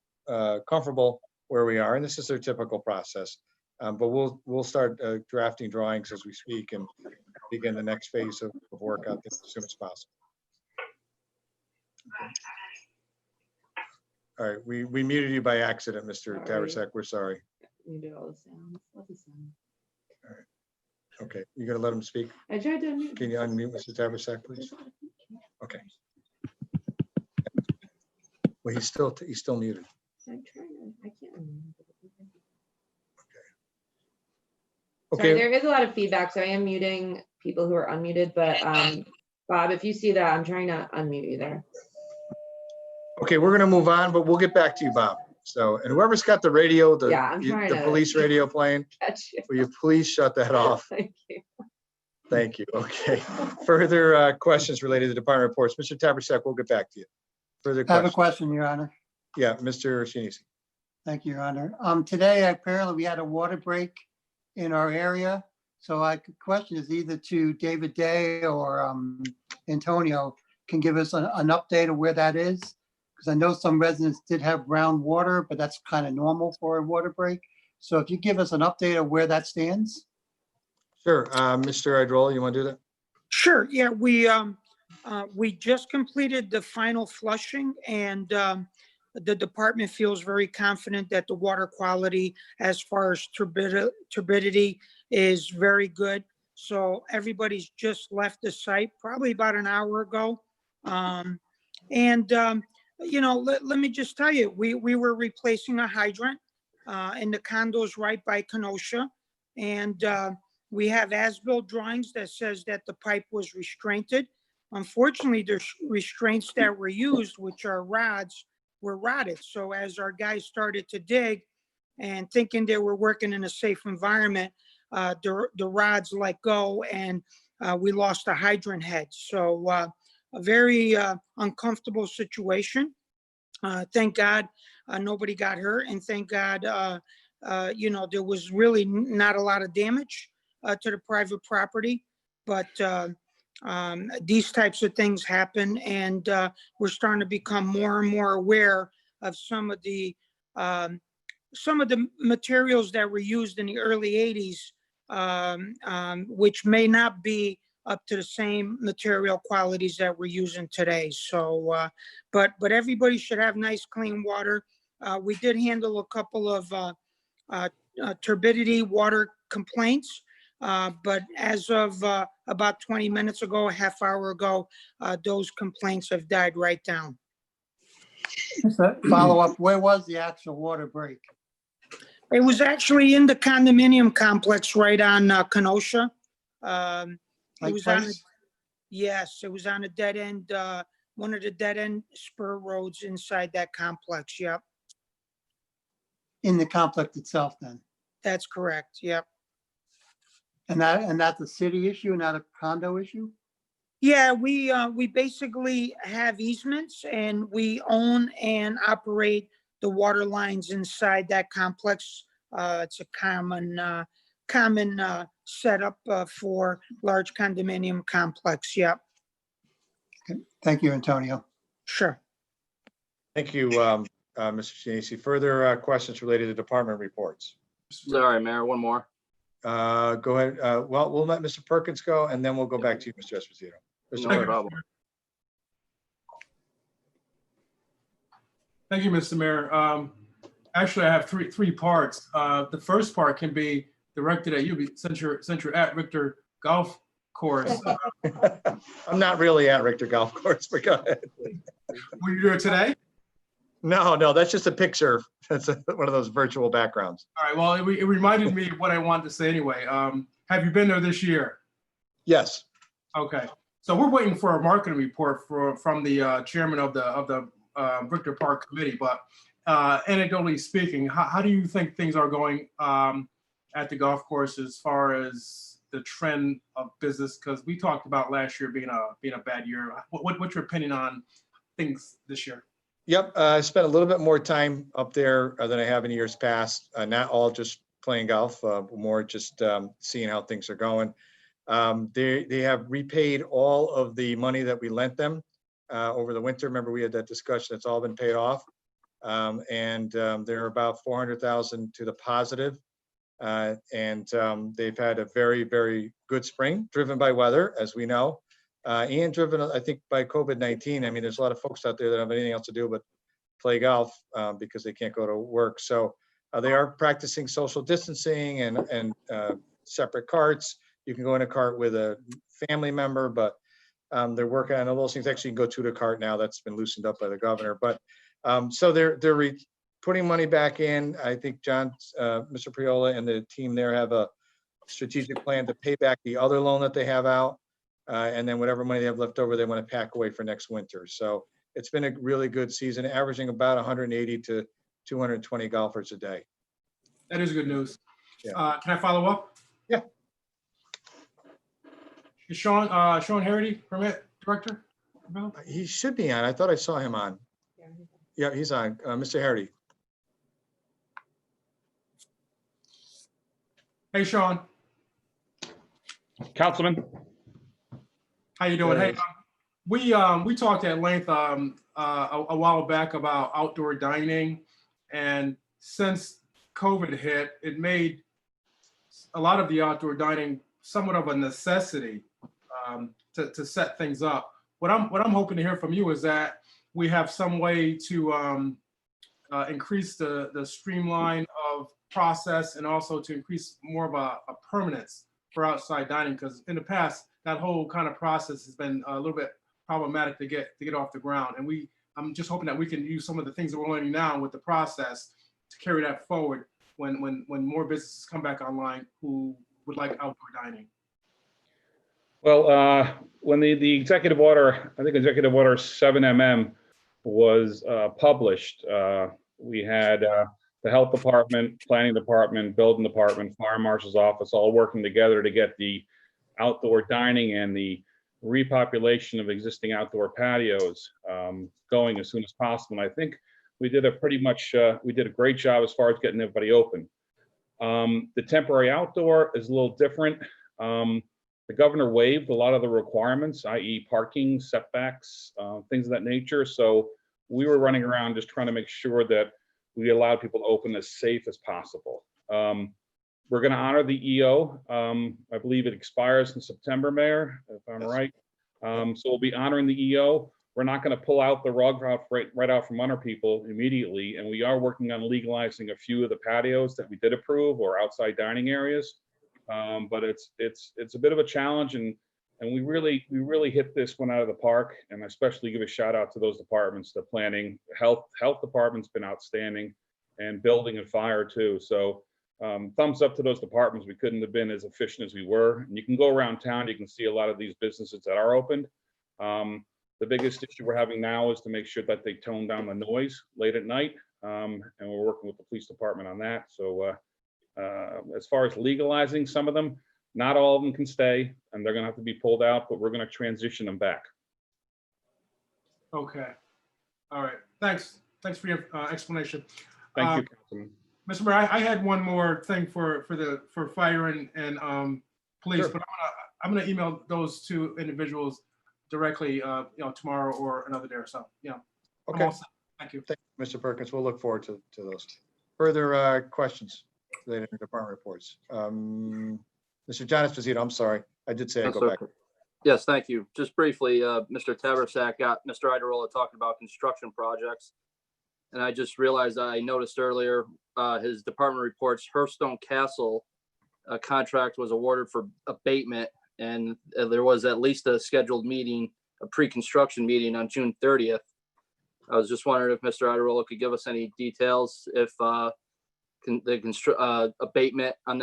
A: comfortable where we are, and this is their typical process. But we'll start drafting drawings as we speak and begin the next phase of work out there as soon as possible. Okay. All right, we muted you by accident, Mr. Tabersack. We're sorry.
C: You do all the sounds. Love the sound.
A: All right. Okay, you gonna let him speak?
C: I tried to unmute.
A: Can you unmute Mr. Tabersack, please? Okay. Well, he's still muted.
C: I'm trying to, I can't unmute.
A: Okay.
C: Sorry, there is a lot of feedback, so I am muting people who are unmuted, but Bob, if you see that, I'm trying to unmute you there.
A: Okay, we're gonna move on, but we'll get back to you, Bob. So, and whoever's got the radio, the police radio playing, will you please shut that off?
C: Thank you.
A: Thank you. Okay. Further questions related to department reports. Mr. Tabersack, we'll get back to you. Further
V: I have a
A: questions?
V: question, Your Honor.
A: Yeah, Mr. Shinisi.
V: Thank you, Your Honor. Today, apparently, we had a water break in our area. So I could question is either to David Day or Antonio can give us an update of where that is. Because I know some residents did have brown water, but that's kind of normal for a water break. So if you give us an update of where that stands.
A: Sure. Mr. Adrola, you want to do that?
J: Sure. Yeah, we just completed the final flushing, and the department feels very confident that the water quality as far as turbidity is very good. So everybody's just left the site probably about an hour ago. Let me just tell you, we were replacing a hydrant in the condos right by Kenosha. And We have as-built drawings that says that the pipe was restrainted. Unfortunately, the restraints that were used, which are rods, were rotted. So as our guys started to dig and thinking they were working in a safe environment, the rods let go and we lost a hydrant head. So a very uncomfortable situation. Thank God nobody got hurt, and thank God there was really not a lot of damage to the private property. But these types of things happen, and we're starting to become more and more aware of some of the materials that were used in the early 80s, which may not be up to the same material qualities that we're using today. So, but everybody should have nice, clean water. We did handle a couple of turbidity water complaints, but as of about 20 minutes ago, a half hour ago, those complaints have died right down.
V: Just a follow-up, where was the actual water break?
J: It was actually in the condominium complex right on Kenosha. It was on, yes, it was on a dead end, one of the dead end spur roads inside that complex. Yep.
V: In the complex itself then?
J: That's correct. Yep.
V: And that's a city issue, not a condo issue?
J: Yeah, we basically have easements and we own and operate the water lines inside that complex. It's a common setup for large condominium complex. Yep.
V: Okay. Thank you, Antonio.
J: Sure.
A: Thank you, Mr. Genesi. Further questions related to department reports?
Q: Sorry, Mayor, one more.
A: Go ahead. Well, we'll let Mr. Perkins go, and then we'll go back to you, Mr. Esposito. Mr.
Q: No
A: Perkins.
Q: problem.
M: Thank you, Mr. Mayor. Actually, I have three parts. The first part can be directed at you since you're at Richter Golf Course.
A: I'm not really at Richter Golf Course, but go ahead.
M: Were you there today?
A: No, that's just a picture. That's one of those virtual backgrounds.
M: All right, well, it reminded me of what I wanted to say anyway. Have you been there this year?
A: Yes.
M: Okay, so we're waiting for a marketing report from the chairman of the Richter Park Committee, but anecdotally speaking, how do you think things are going at the golf course as far as the trend of business? Because we talked about last year being a bad year. What's your opinion on things this year?
A: Yep, I spent a little bit more time up there than I have in years past. Not all just playing golf, more just seeing how things are going. They have repaid all of the money that we lent them over the winter. Remember, we had that discussion. It's all been paid off, and they're about 400,000 to the positive. And they've had a very, very good spring, driven by weather, as we know. And driven, I think, by COVID-19. I mean, there's a lot of folks out there that don't have anything else to do but play golf because they can't go to work. So they are practicing social distancing and separate carts. You can go in a cart with a family member, but they're working on all those things. Actually, you can go to the cart now. That's been loosened up by the governor. But so they're putting money back in. I think Mr. Priola and the team there have a strategic plan to pay back the other loan that they have out. And then whatever money they have left over, they want to pack away for next winter. So it's been a really good season, averaging about 180 to 220 golfers a day.
M: That is good news.
A: Yeah.
M: Can I follow up?
A: Yeah.
M: Is Sean Harity, permit director?
A: He should be on. I thought I saw him on. Yeah, he's on. Mr. Harity.
M: Hey, Sean.
K: Councilman.
M: How you doing? Hey, we talked at length a while back about outdoor dining, and since COVID hit, it made a lot of the outdoor dining somewhat of a necessity to set things up. What I'm hoping to hear from you is that we have some way to increase the streamline of process and also to increase more of a permanence for outside dining, because in the past that whole kind of process has been a little bit problematic to get off the ground. And I'm just hoping that we can use some of the things that we're learning now with the process to carry that forward when more businesses come back online who would like outdoor dining?
K: Well, when the executive order, I think executive order 7MM was published, we had the health department, planning department, building department, fire marshal's office, all working together to get the outdoor dining and the repopulation of existing outdoor patios going as soon as possible. And I think we did we did a great job as far as getting everybody open. The temporary outdoor is a little different. The governor waived a lot of the requirements, i.e. parking, setbacks, things of that nature. So we were running around just trying to make sure that we allowed people to open as safe as possible. We're going to honor the EO. I believe it expires in September, Mayor, if I'm right. So we'll be honoring the EO. We're not going to pull out the rug right out from under people immediately. And we are working on legalizing a few of the patios that we did approve or outside dining areas. But it's a bit of a challenge, and we really hit this one out of the park. And I especially give a shout out to those departments, the planning, health department's been outstanding, and building and fire too. So thumbs up to those departments. We couldn't have been as efficient as we were. And you can go around town, you can see a lot of these businesses that are opened. The biggest issue we're having now is to make sure that they tone down the noise late at night, and we're working with the police department on that. So as far as legalizing some of them, not all of them can stay, and they're going to have to be pulled out, but we're going to transition them back.
M: Okay. All right. Thanks for your explanation.
K: Thank you, Councilman.
M: Mr. Mayor, I had one more thing for fire and police,
A: Sure.
M: but I'm gonna email those two individuals directly, tomorrow or another day or so. Yeah. I'm
A: Okay.
M: all set. Thank you.
A: Thank you, Mr. Perkins. We'll look forward to those. Further questions related to department reports? Mr. John Esposito, I'm sorry. I did say I'd
Q: That's
A: go back.
Q: okay. Yes, thank you. Just briefly, Mr. Taversack got Mr. Idarola talking about construction projects. And I just realized I noticed earlier, his department reports Hearthstone Castle contract was awarded for abatement. And there was at least a scheduled meeting, a pre-construction meeting on June 30th. I was just wondering if Mr. Idarola could give us any details if the abatement on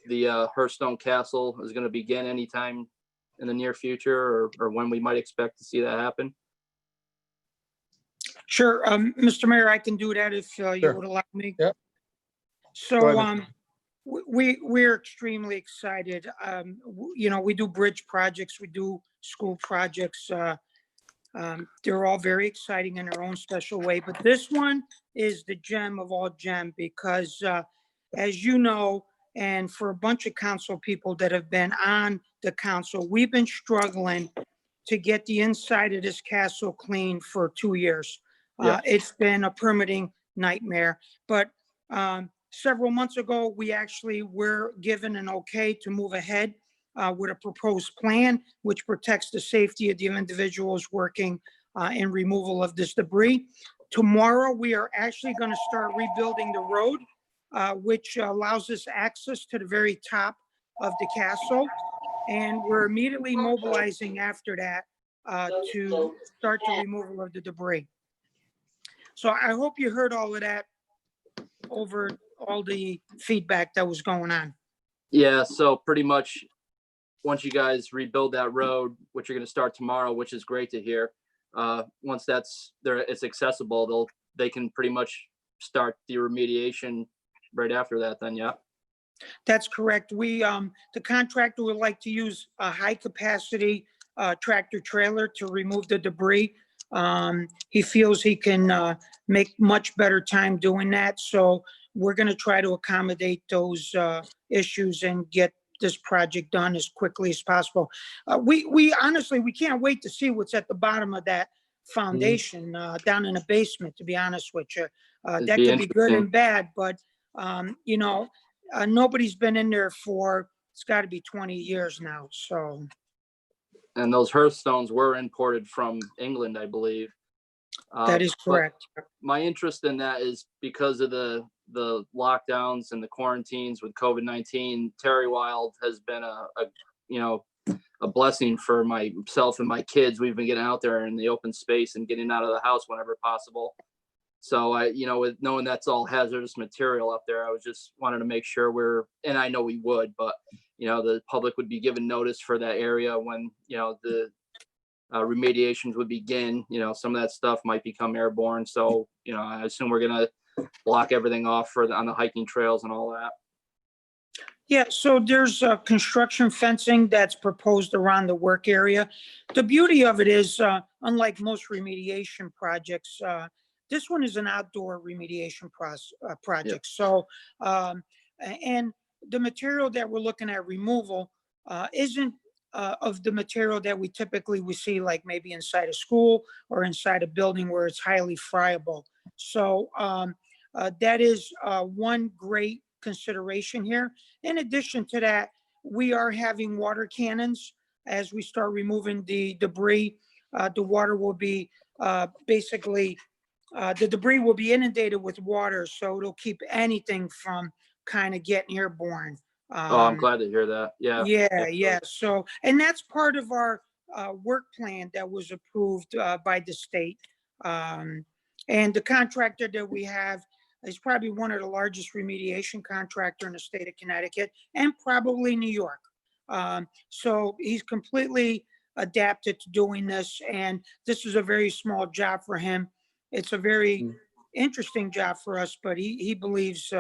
Q: the Hearthstone Castle is going to begin anytime in the near future, or when we might expect to see that happen.
J: Sure, Mr. Mayor, I can do that if you
A: Sure.
J: would allow me.
A: Yep.
J: So,
A: Go ahead,
J: we're extremely excited. We do bridge projects, we do school projects. They're all very exciting in their own special way, but this one is the gem of all gem because, as you know, and for a bunch of council people that have been on the council, we've been struggling to get the inside of this castle clean for 2 years.
A: Yeah.
J: It's been a permitting nightmare, but several months ago, we actually were given an okay to move ahead with a proposed plan, which protects the safety of the individuals working in removal of this debris. Tomorrow, we are actually going to start rebuilding the road, which allows us access to the very top of the castle. And we're immediately mobilizing after that to start the removal of the debris. So I hope you heard all of that over all the feedback that was going on.
Q: Yeah, so pretty much once you guys rebuild that road, which you're going to start tomorrow, which is great to hear. Once it's accessible, they can pretty much start the remediation right after that then, yeah?
J: That's correct. The contractor would like to use a high capacity tractor trailer to remove the debris. He feels he can make much better time doing that. So we're going to try to accommodate those issues and get this project done as quickly as possible. We honestly, we can't wait to see what's at the bottom of that foundation down in the basement, to be honest with you. That could be good and bad, but nobody's been in there for, it's got to be 20 years now, so.
Q: And those Hearthstones were imported from England, I believe.
J: That is correct.
Q: My interest in that is because of the lockdowns and the quarantines with COVID-19. Terry Wild has been a blessing for myself and my kids. We've been getting out there in the open space and getting out of the house whenever possible. So with knowing that's all hazardous material up there, I was just wanted to make sure and I know we would, but the public would be given notice for that area when, the remediations would begin. Some of that stuff might become airborne. So, I assume we're going to block everything off on the hiking trails and all that.
J: Yeah, so there's construction fencing that's proposed around the work area. The beauty of it is, unlike most remediation projects, this one is an outdoor remediation project. So, and the material that we're looking at removal isn't of the material that we typically would see, like maybe inside a school or inside a building where it's highly friable. So that is one great consideration here. In addition to that, we are having water cannons as we start removing the debris. The water will be basically, the debris will be inundated with water, so it'll keep anything from kind of getting airborne.
Q: I'm glad to hear that. Yeah.
J: Yeah. So, and that's part of our work plan that was approved by the state. And the contractor that we have is probably one of the largest remediation contractor in the state of Connecticut and probably New York. So he's completely adapted to doing this, and this is a very small job for him. It's a very interesting job for us, but he believes,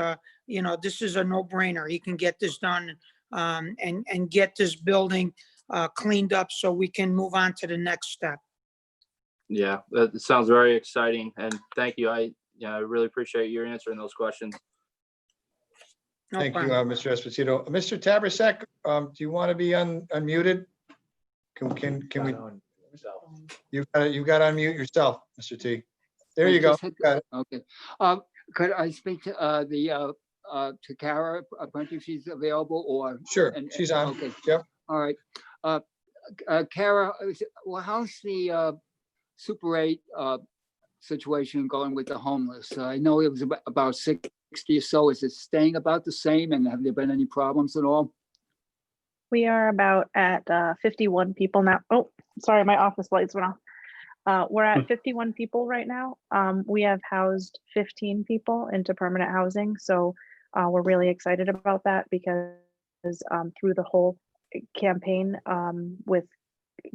J: this is a no-brainer. He can get this done and get this building cleaned up so we can move on to the next step.
Q: Yeah, that sounds very exciting, and thank you. I really appreciate your answering those questions.
A: Thank you, Mr. Esposito. Mr. Taversek, do you want to be unmuted? Can we? You got to unmute yourself, Mr. T. There you go. Got it.
U: Okay. Could I speak to to Kara Apprentice if she's available, or?
A: Sure, she's on.
U: Okay.
A: Yep.
U: All right. Kara, well, how's the Super 8 situation going with the homeless? I know it was about 60 or so. Is it staying about the same, and have there been any problems at all?
E: We are about at 51 people now. Oh, sorry, my office lights went off. We're at 51 people right now. We have housed 15 people into permanent housing. So we're really excited about that because through the whole campaign with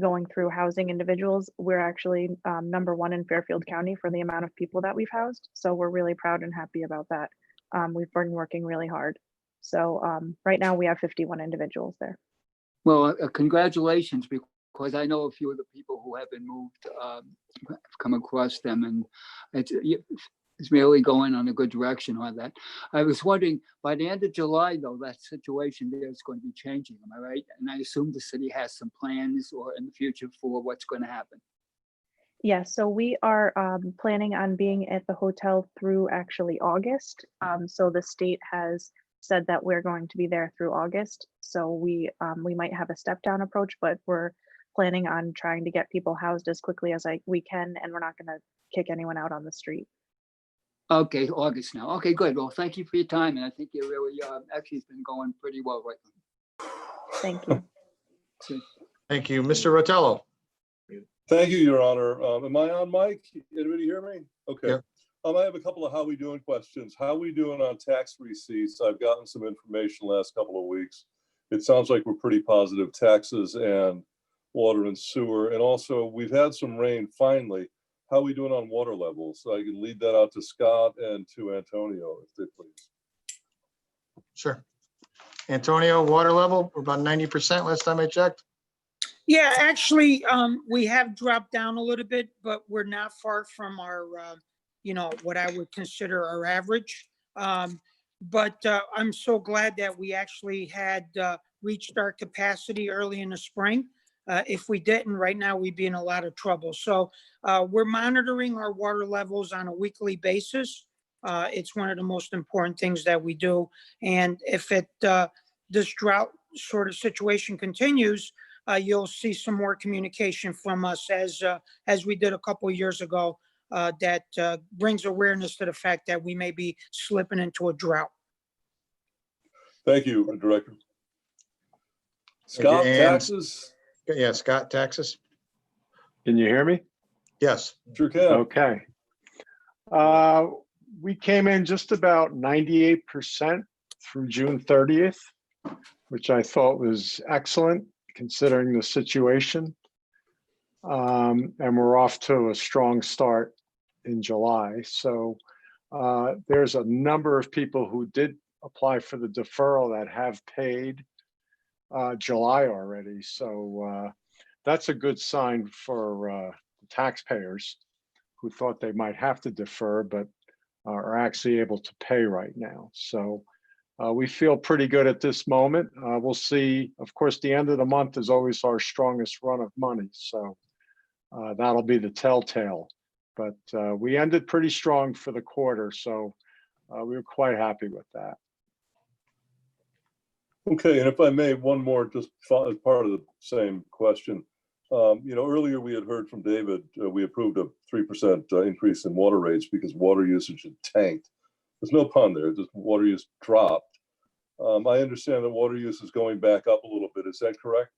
E: going through housing individuals, we're actually #1 in Fairfield County for the amount of people that we've housed. So we're really proud and happy about that. We've been working really hard. So right now we have 51 individuals there.
U: Well, congratulations, because I know a few of the people who have been moved, have come across them, and it's really going on a good direction on that. I was wondering, by the end of July, though, that situation there is going to be changing, am I right? And I assume the city has some plans or in the future for what's going to happen.
E: Yeah, so we are planning on being at the hotel through actually August. So the state has said that we're going to be there through August. So we might have a step down approach, but we're planning on trying to get people housed as quickly as we can, and we're not going to kick anyone out on the street.
U: Okay, August now. Okay, good. Well, thank you for your time, and I think you really actually it's been going pretty well right now.
E: Thank you.
A: Thank you, Mr. Rotello.
I: Thank you, Your Honor. Am I on mic? Anybody hear me? Okay.
A: Yeah.
I: I have a couple of how we doing questions. How we doing on tax receipts? I've gotten some information last couple of weeks. It sounds like we're pretty positive. Taxes and water and sewer. And also we've had some rain finally. How are we doing on water levels? So I can lead that out to Scott and to Antonio, if they please.
A: Sure. Antonio, water level, we're about 90% last time I checked.
J: Yeah, actually, we have dropped down a little bit, but we're not far from our, what I would consider our average. But I'm so glad that we actually had reached our capacity early in the spring. If we didn't, right now, we'd be in a lot of trouble. So we're monitoring our water levels on a weekly basis. It's one of the most important things that we do. And if this drought sort of situation continues, you'll see some more communication from us as we did a couple of years ago that brings awareness to the fact that we may be slipping into a drought.
I: Thank you, Director. Scott, taxes?
A: Yeah, Scott, taxes.
L: Can you hear me?
A: Yes.
I: Sure can.
L: Okay. We came in just about 98% through June 30th.
T: which I thought was excellent considering the situation. And we're off to a strong start in July. So there's a number of people who did apply for the deferral that have paid July already. So that's a good sign for taxpayers who thought they might have to defer, but are actually able to pay right now. So we feel pretty good at this moment. We'll see. Of course, the end of the month is always our strongest run of money. So that'll be the telltale. But we ended pretty strong for the quarter. So we were quite happy with that.
I: Okay, and if I may, one more, just as part of the same question. Earlier we had heard from David, we approved a 3% increase in water rates because water usage had tanked. There's no pun there, just water use dropped. I understand that water use is going back up a little bit. Is that correct?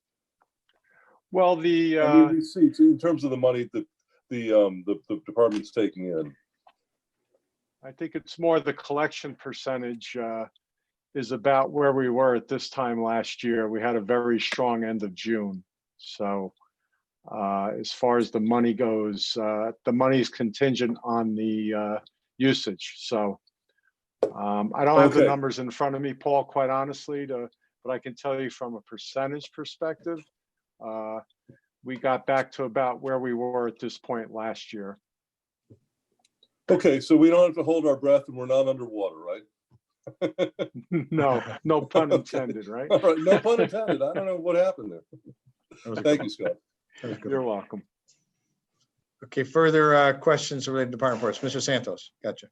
T: Well, the
I: receipts in terms of the money that the department's taking in.
T: I think it's more the collection percentage is about where we were at this time last year. We had a very strong end of June. So as far as the money goes, the money is contingent on the usage. So I don't have the numbers in front of me, Paul, quite honestly, but I can tell you from a percentage perspective, we got back to about where we were at this point last year.
I: Okay, so we don't have to hold our breath and we're not underwater, right?
T: No pun intended, right?
I: All right, no pun intended. I don't know what happened there. Thank you, Scott.
T: You're welcome.
A: Okay, further questions related to department reports? Mr. Santos, gotcha.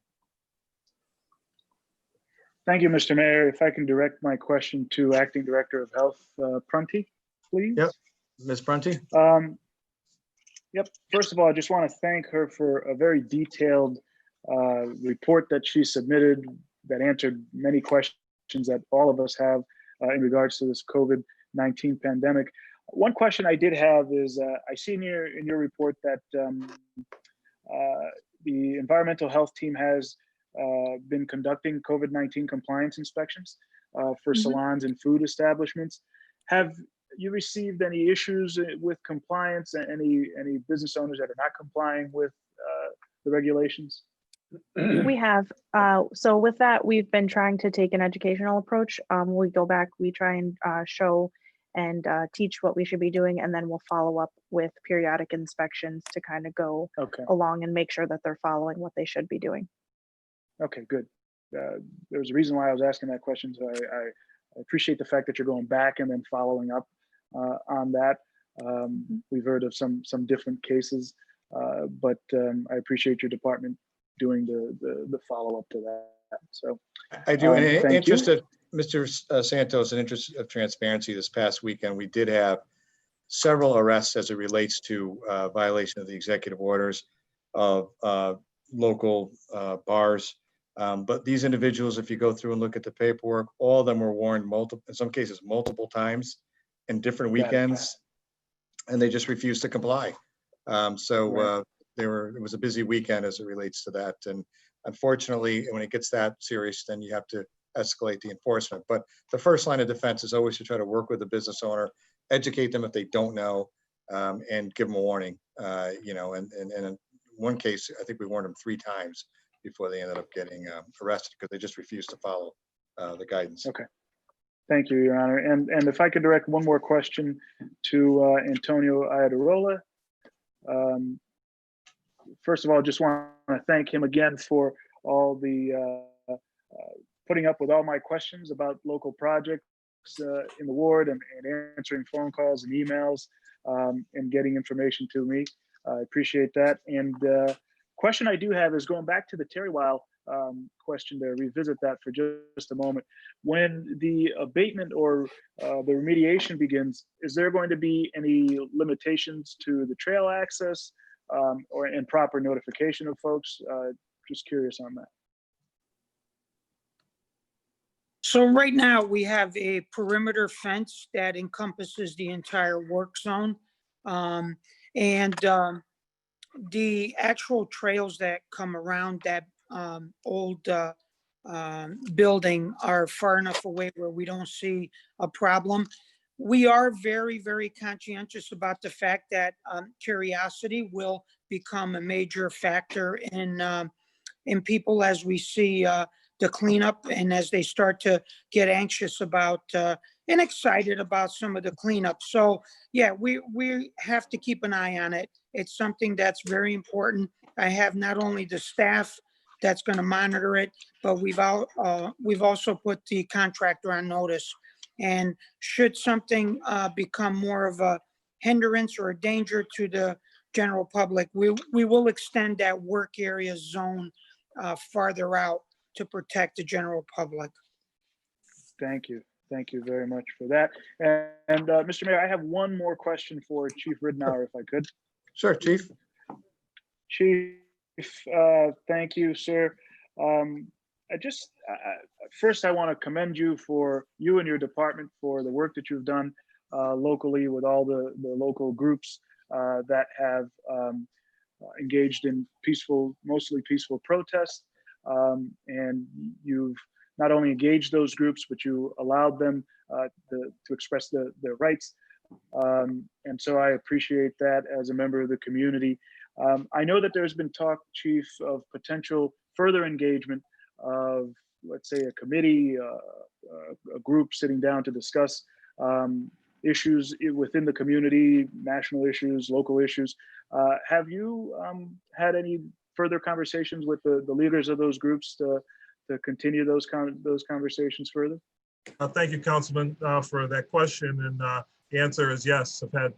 N: Thank you, Mr. Mayor. If I can direct my question to Acting Director of Health, Prunty, please.
A: Yep, Ms. Prunty.
N: Yep. First of all, I just want to thank her for a very detailed report that she submitted that answered many questions that all of us have in regards to this COVID-19 pandemic. One question I did have is, I see in your report that the environmental health team has been conducting COVID-19 compliance inspections for salons and food establishments. Have you received any issues with compliance, any business owners that are not complying with the regulations?
E: We have. So with that, we've been trying to take an educational approach. We go back, we try and show and teach what we should be doing, and then we'll follow up with periodic inspections to kind of go along and make sure that they're following what they should be doing.
N: Okay, good. There was a reason why I was asking that question, so I appreciate the fact that you're going back and then following up on that. We've heard of some different cases, but I appreciate your department doing the follow-up to that. So
A: I do. And in
N: thank
A: interest
N: you.
A: of Mr. Santos, in interest of transparency, this past weekend, we did have several arrests as it relates to violation of the executive orders of local bars. But these individuals, if you go through and look at the paperwork, all of them were warned in some cases, multiple times in different weekends, and they just refused to comply. It was a busy weekend as it relates to that. And unfortunately, when it gets that serious, then you have to escalate the enforcement. But the first line of defense is always to try to work with the business owner, educate them if they don't know, and give them a warning. And in one case, I think we warned them 3 times before they ended up getting arrested because they just refused to follow the guidance.
N: Okay. Thank you, Your Honor. And if I could direct one more question to Antonio Iadarola. First of all, I just want to thank him again for all the putting up with all my questions about local projects in the ward and answering phone calls and emails and getting information to me. I appreciate that. And question I do have is going back to the Terrywile question to revisit that for just a moment. When the abatement or the remediation begins, is there going to be any limitations to the trail access or improper notification of folks? Just curious on that.
J: So right now we have a perimeter fence that encompasses the entire work zone. The actual trails that come around that old building are far enough away where we don't see a problem. We are very, very conscientious about the fact that curiosity will become a major factor in people as we see the cleanup and as they start to get anxious about and excited about some of the cleanup. So yeah, we have to keep an eye on it. It's something that's very important. I have not only the staff that's going to monitor it, but we've also put the contractor on notice. And should something become more of a hindrance or a danger to the general public, we will extend that work area zone farther out to protect the general public.
N: Thank you. Thank you very much for that. And Mr. Mayor, I have one more question for Chief Ridenour, if I could.
A: Sure, Chief.
N: Chief, thank you, sir. First, I want to commend you and your department for the work that you've done locally with all the local groups that have engaged in mostly peaceful protests. And you've not only engaged those groups, but you allowed them to express their rights. And so I appreciate that as a member of the community. I know that there's been talk, Chief, of potential further engagement of, let's say, a committee, a group sitting down to discuss issues within the community, national issues, local issues. Have you had any further conversations with the leaders of those groups to continue those conversations further?
G: Thank you, Councilman, for that question. And the answer is yes. I've had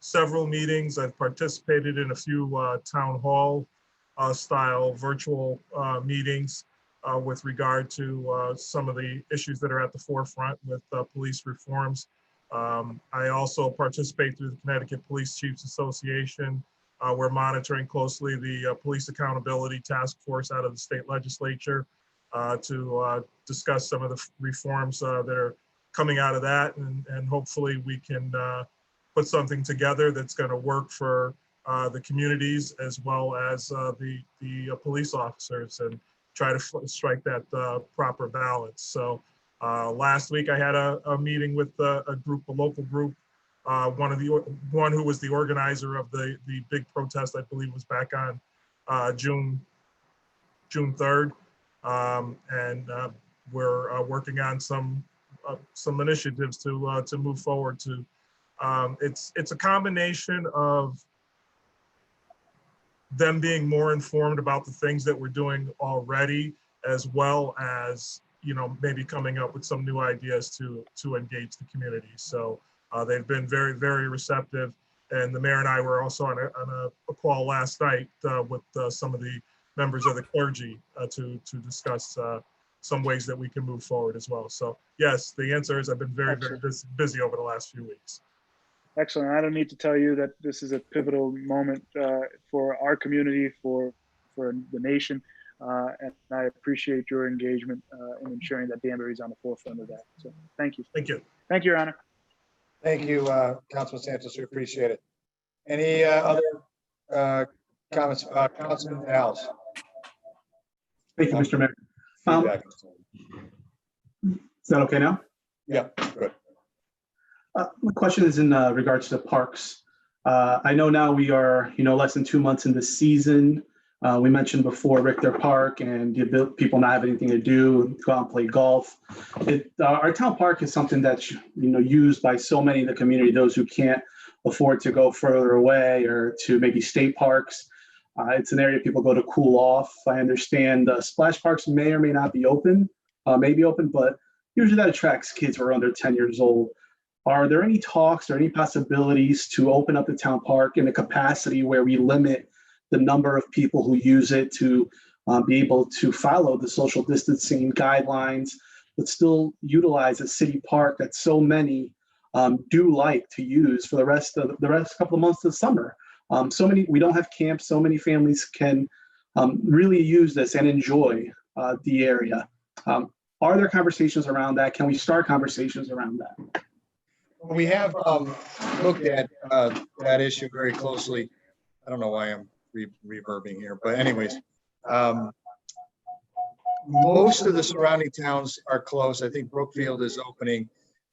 G: several meetings. I've participated in a few town hall style virtual meetings with regard to some of the issues that are at the forefront with police reforms. I also participate through the Connecticut Police Chiefs Association. We're monitoring closely the Police Accountability Task Force out of the state legislature to discuss some of the reforms that are coming out of that. And hopefully we can put something together that's going to work for the communities as well as the police officers and try to strike that proper balance. So last week I had a meeting with a local group. One who was the organizer of the big protest, I believe, was back on June 3rd, and we're working on some initiatives to move forward. It's a combination of them being more informed about the things that we're doing already, as well as maybe coming up with some new ideas to engage the community. So. They've been very, very receptive. And the mayor and I were also on a call last night with some of the members of the clergy to discuss some ways that we can move forward as well. So yes, the answer is I've been very, very busy over the last few weeks.
N: Excellent. I don't need to tell you that this is a pivotal moment for our community, for the nation. And I appreciate your engagement in ensuring that Danbury is on the forefront of that. So thank you.
G: Thank you.
N: Thank you, Your Honor.
A: Thank you, Councilman Santos. We appreciate it. Any other comments? Councilman Alves.
P: Thank you, Mr. Mayor. Is that okay now?
A: Yeah, good.
P: My question is in regards to parks. I know now we are, less than 2 months into season. We mentioned before Richter Park and people not have anything to do, go out and play golf. Our town park is something that's used by so many in the community, those who can't afford to go further away or to maybe state parks. It's an area people go to cool off. I understand splash parks may or may not be open, but usually that attracts kids who are under 10 years old. Are there any talks or any possibilities to open up the town park in a capacity where we limit the number of people who use it to be able to follow the social distancing guidelines, but still utilize a city park that so many do like to use for the rest couple of months of the summer? We don't have camps, so many families can really use this and enjoy the area. Are there conversations around that? Can we start conversations around that?
A: We have looked at that issue very closely. I don't know why I'm reverbing here, but anyways, most of the surrounding towns are closed. I think Brookfield is opening,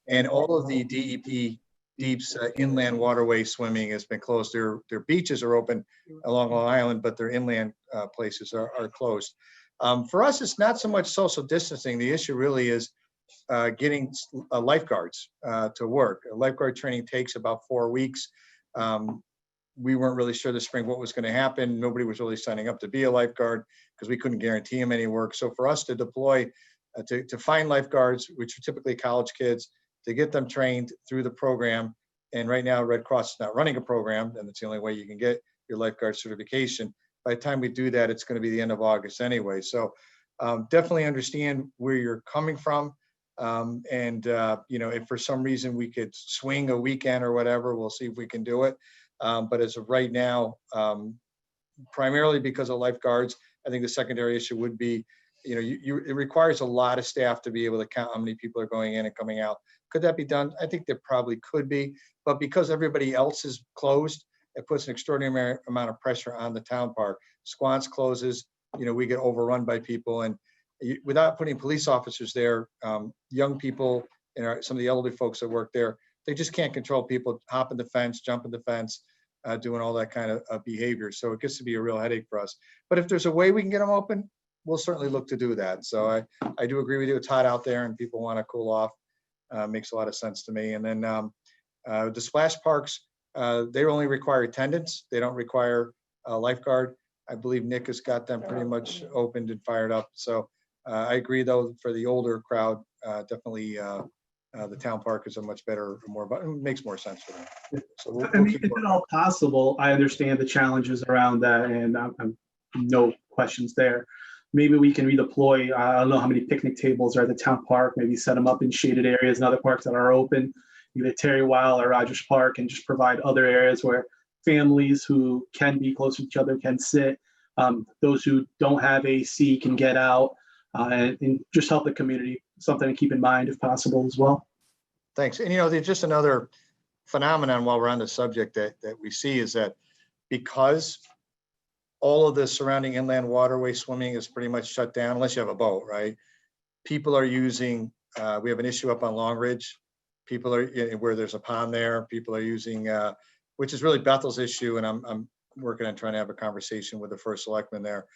A: and all of the DEP Deep's inland waterway swimming has been closed. Their beaches are open along Long Island, but their inland places are closed. For us, it's not so much social distancing. The issue really is getting lifeguards to work. Lifeguard training takes about 4 weeks. We weren't really sure this spring what was going to happen. Nobody was really signing up to be a lifeguard because we couldn't guarantee them any work. So for us to deploy, to find lifeguards, which are typically college kids, to get them trained through the program. And right now, Red Cross is not running a program, and it's the only way you can get your lifeguard certification. By the time we do that, it's going to be the end of August anyway. So definitely understand where you're coming from. If for some reason we could swing a weekend or whatever, we'll see if we can do it. But as of right now, primarily because of lifeguards, I think the secondary issue would be, it requires a lot of staff to be able to count how many people are going in and coming out. Could that be done? I think there probably could be, but because everybody else is closed, it puts an extraordinary amount of pressure on the town park. Squanch closes, we get overrun by people, and without putting police officers there, young people and some of the elderly folks that work there, they just can't control people hopping the fence, jumping the fence, doing all that kind of behavior. So it gets to be a real headache for us. But if there's a way we can get them open, we'll certainly look to do that. So I do agree with you. It's hot out there and people want to cool off. Makes a lot of sense to me. And then the splash parks, they only require attendance. They don't require a lifeguard. I believe Nick has got them pretty much opened and fired up. So I agree, though, for the older crowd, definitely the town park is a much better, it makes more sense for them. So we'll keep
P: if at all possible, I understand the challenges around that, and I'm no questions there. Maybe we can redeploy, I don't know how many picnic tables are at the town park, maybe set them up in shaded areas and other parks that are open, either Terry Weil or Rogers Park, and just provide other areas where families who can be close to each other can sit. Those who don't have AC can get out and just help the community. Something to keep in mind if possible as well.
A: Thanks. And there's just another phenomenon while we're on the subject that we see is that because all of the surrounding inland waterway swimming is pretty much shut down, unless you have a boat, right? People are using, we have an issue up on Long Ridge. People are, where there's a pond there, people are using, which is really Bethel's issue, and I'm working on trying to have a conversation with the first selectman there.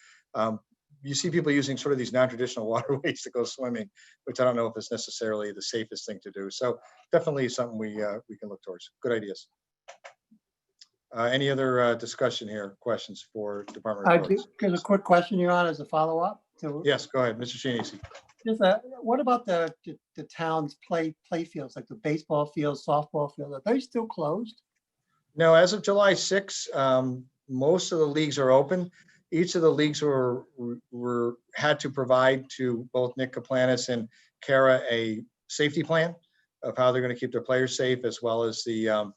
A: You see people using sort of these non-traditional waterways to go swimming, which I don't know if it's necessarily the safest thing to do. So definitely something we can look towards. Good ideas. Any other discussion here, questions for department reports?
V: Just a quick question, Your Honor, as a follow-up.
A: Yes, go ahead, Mr. Cheney.
V: What about the town's play fields, like the baseball fields, softball fields? Are they still closed?
A: No, as of July 6, most of the leagues are open. Each of the leagues had to provide to both Nick Kaplanis and Kara a safety plan of how they're going to keep their players safe, as well as the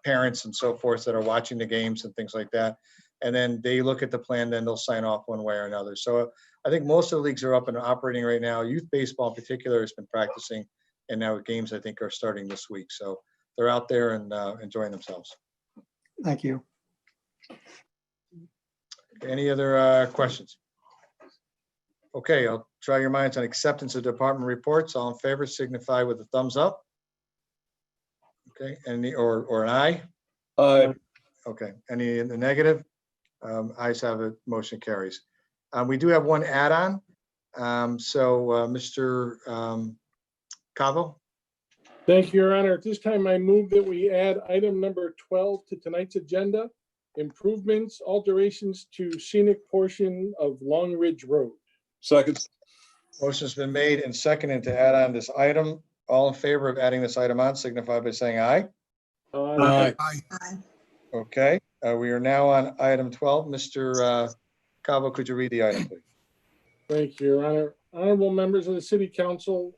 A: parents and so forth that are watching the games and things like that. And then they look at the plan, then they'll sign off one way or another. So I think most of the leagues are up and operating right now. Youth baseball in particular has been practicing, and now games I think are starting this week. So they're out there and enjoying themselves.
V: Thank you.
A: Any other questions? Okay, I'll try your minds on acceptance of department reports. All in favor signify with a thumbs up. Okay, or an aye?
I: Aye.
A: Okay, any in the negative? Ayes have it, motion carries. We do have one add-on. Mr. Cavo?
D: Thank you, Your Honor. At this time, I move that we add item number 12 to tonight's agenda, improvements, alterations to scenic portion of Long Ridge Road.
I: Second.
A: Motion's been made and seconded to add on this item. All in favor of adding this item on signify by saying aye.
D: Aye.
A: Okay, we are now on item 12. Mr. Cabo, could you read the item, please?
D: Thank you, Your Honor. Honorable members of the City Council,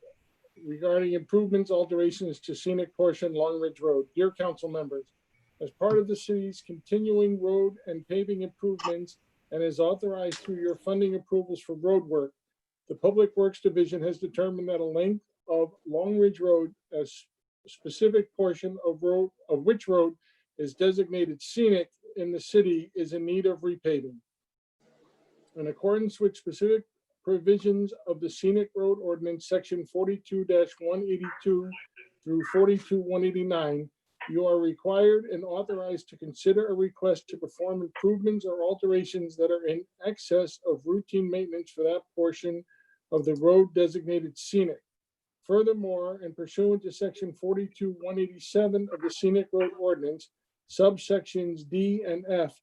D: regarding improvements, alterations to scenic portion Long Ridge Road. Dear council members, as part of the city's continuing road and paving improvements and as authorized through your funding approvals for road work, the Public Works Division has determined that a length of Long Ridge Road, a specific portion of which road is designated scenic in the city, is in need of repaving. in accordance with specific provisions of the Scenic Road Ordinance, Section 42-182 through 42-189, you are required and authorized to consider a request to perform improvements or alterations that are in excess of routine maintenance for that portion of the road designated scenic. Furthermore, and pursuant to Section 42-187 of the Scenic Road Ordinance, subsections D and F,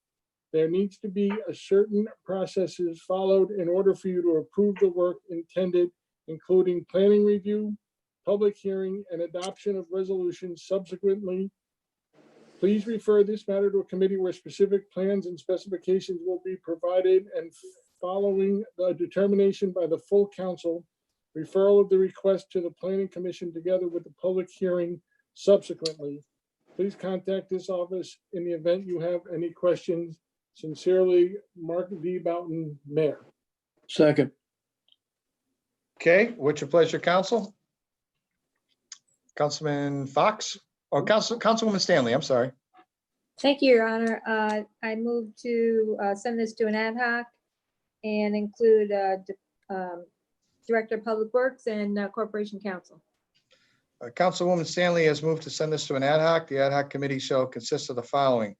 D: there needs to be a certain processes followed in order for you to approve the work intended, including planning review, public hearing, and adoption of resolutions subsequently. Please refer this matter to a committee where specific plans and specifications will be provided, and following the determination by the full council, referral of the request to the planning commission together with the public hearing subsequently. Please contact this office in the event you have any questions. Sincerely, Mark D. Boughton, Mayor.
B: Second.
A: Okay, what's your pleasure, council? Councilman Fox, or Councilwoman Stanley, I'm sorry.
F: Thank you, Your Honor. I move to send this to an ad hoc and include Director of Public Works and Corporation Counsel.
A: Councilwoman Stanley has moved to send this to an ad hoc. The ad hoc committee shall consist of the following: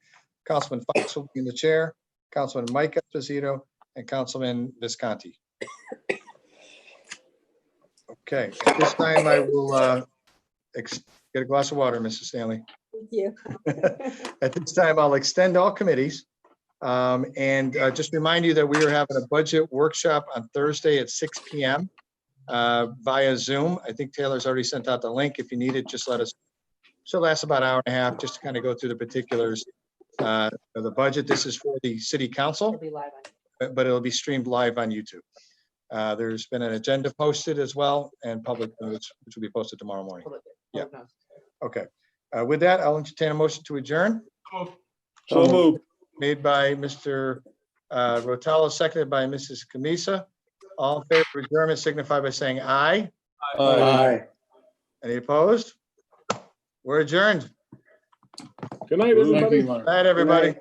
A: Councilman Fox will be in the chair, Councilman Mike Esposito, and Councilman Visconti. Okay, at this time I will get a glass of water, Mrs. Stanley.
F: Thank you.
A: At this time, I'll extend all committees. And just remind you that we are having a budget workshop on Thursday at 6 p.m. Via Zoom. I think Taylor's already sent out the link. If you need it, just let us. So it lasts about an hour and a half just to kind of go through the particulars of the budget. This is for the city council, but it'll be streamed live on YouTube. There's been an agenda posted as well, and public notes, which will be posted tomorrow morning. Yeah. Okay. With that, I'll entertain a motion to adjourn.
I: So moved.
A: Made by Mr. Rotella, seconded by Mrs. Camisa. All in favor of adjournment signify by saying aye.
B: Aye.
A: Any opposed? We're adjourned.
D: Good night, everybody.
A: Good night, everybody.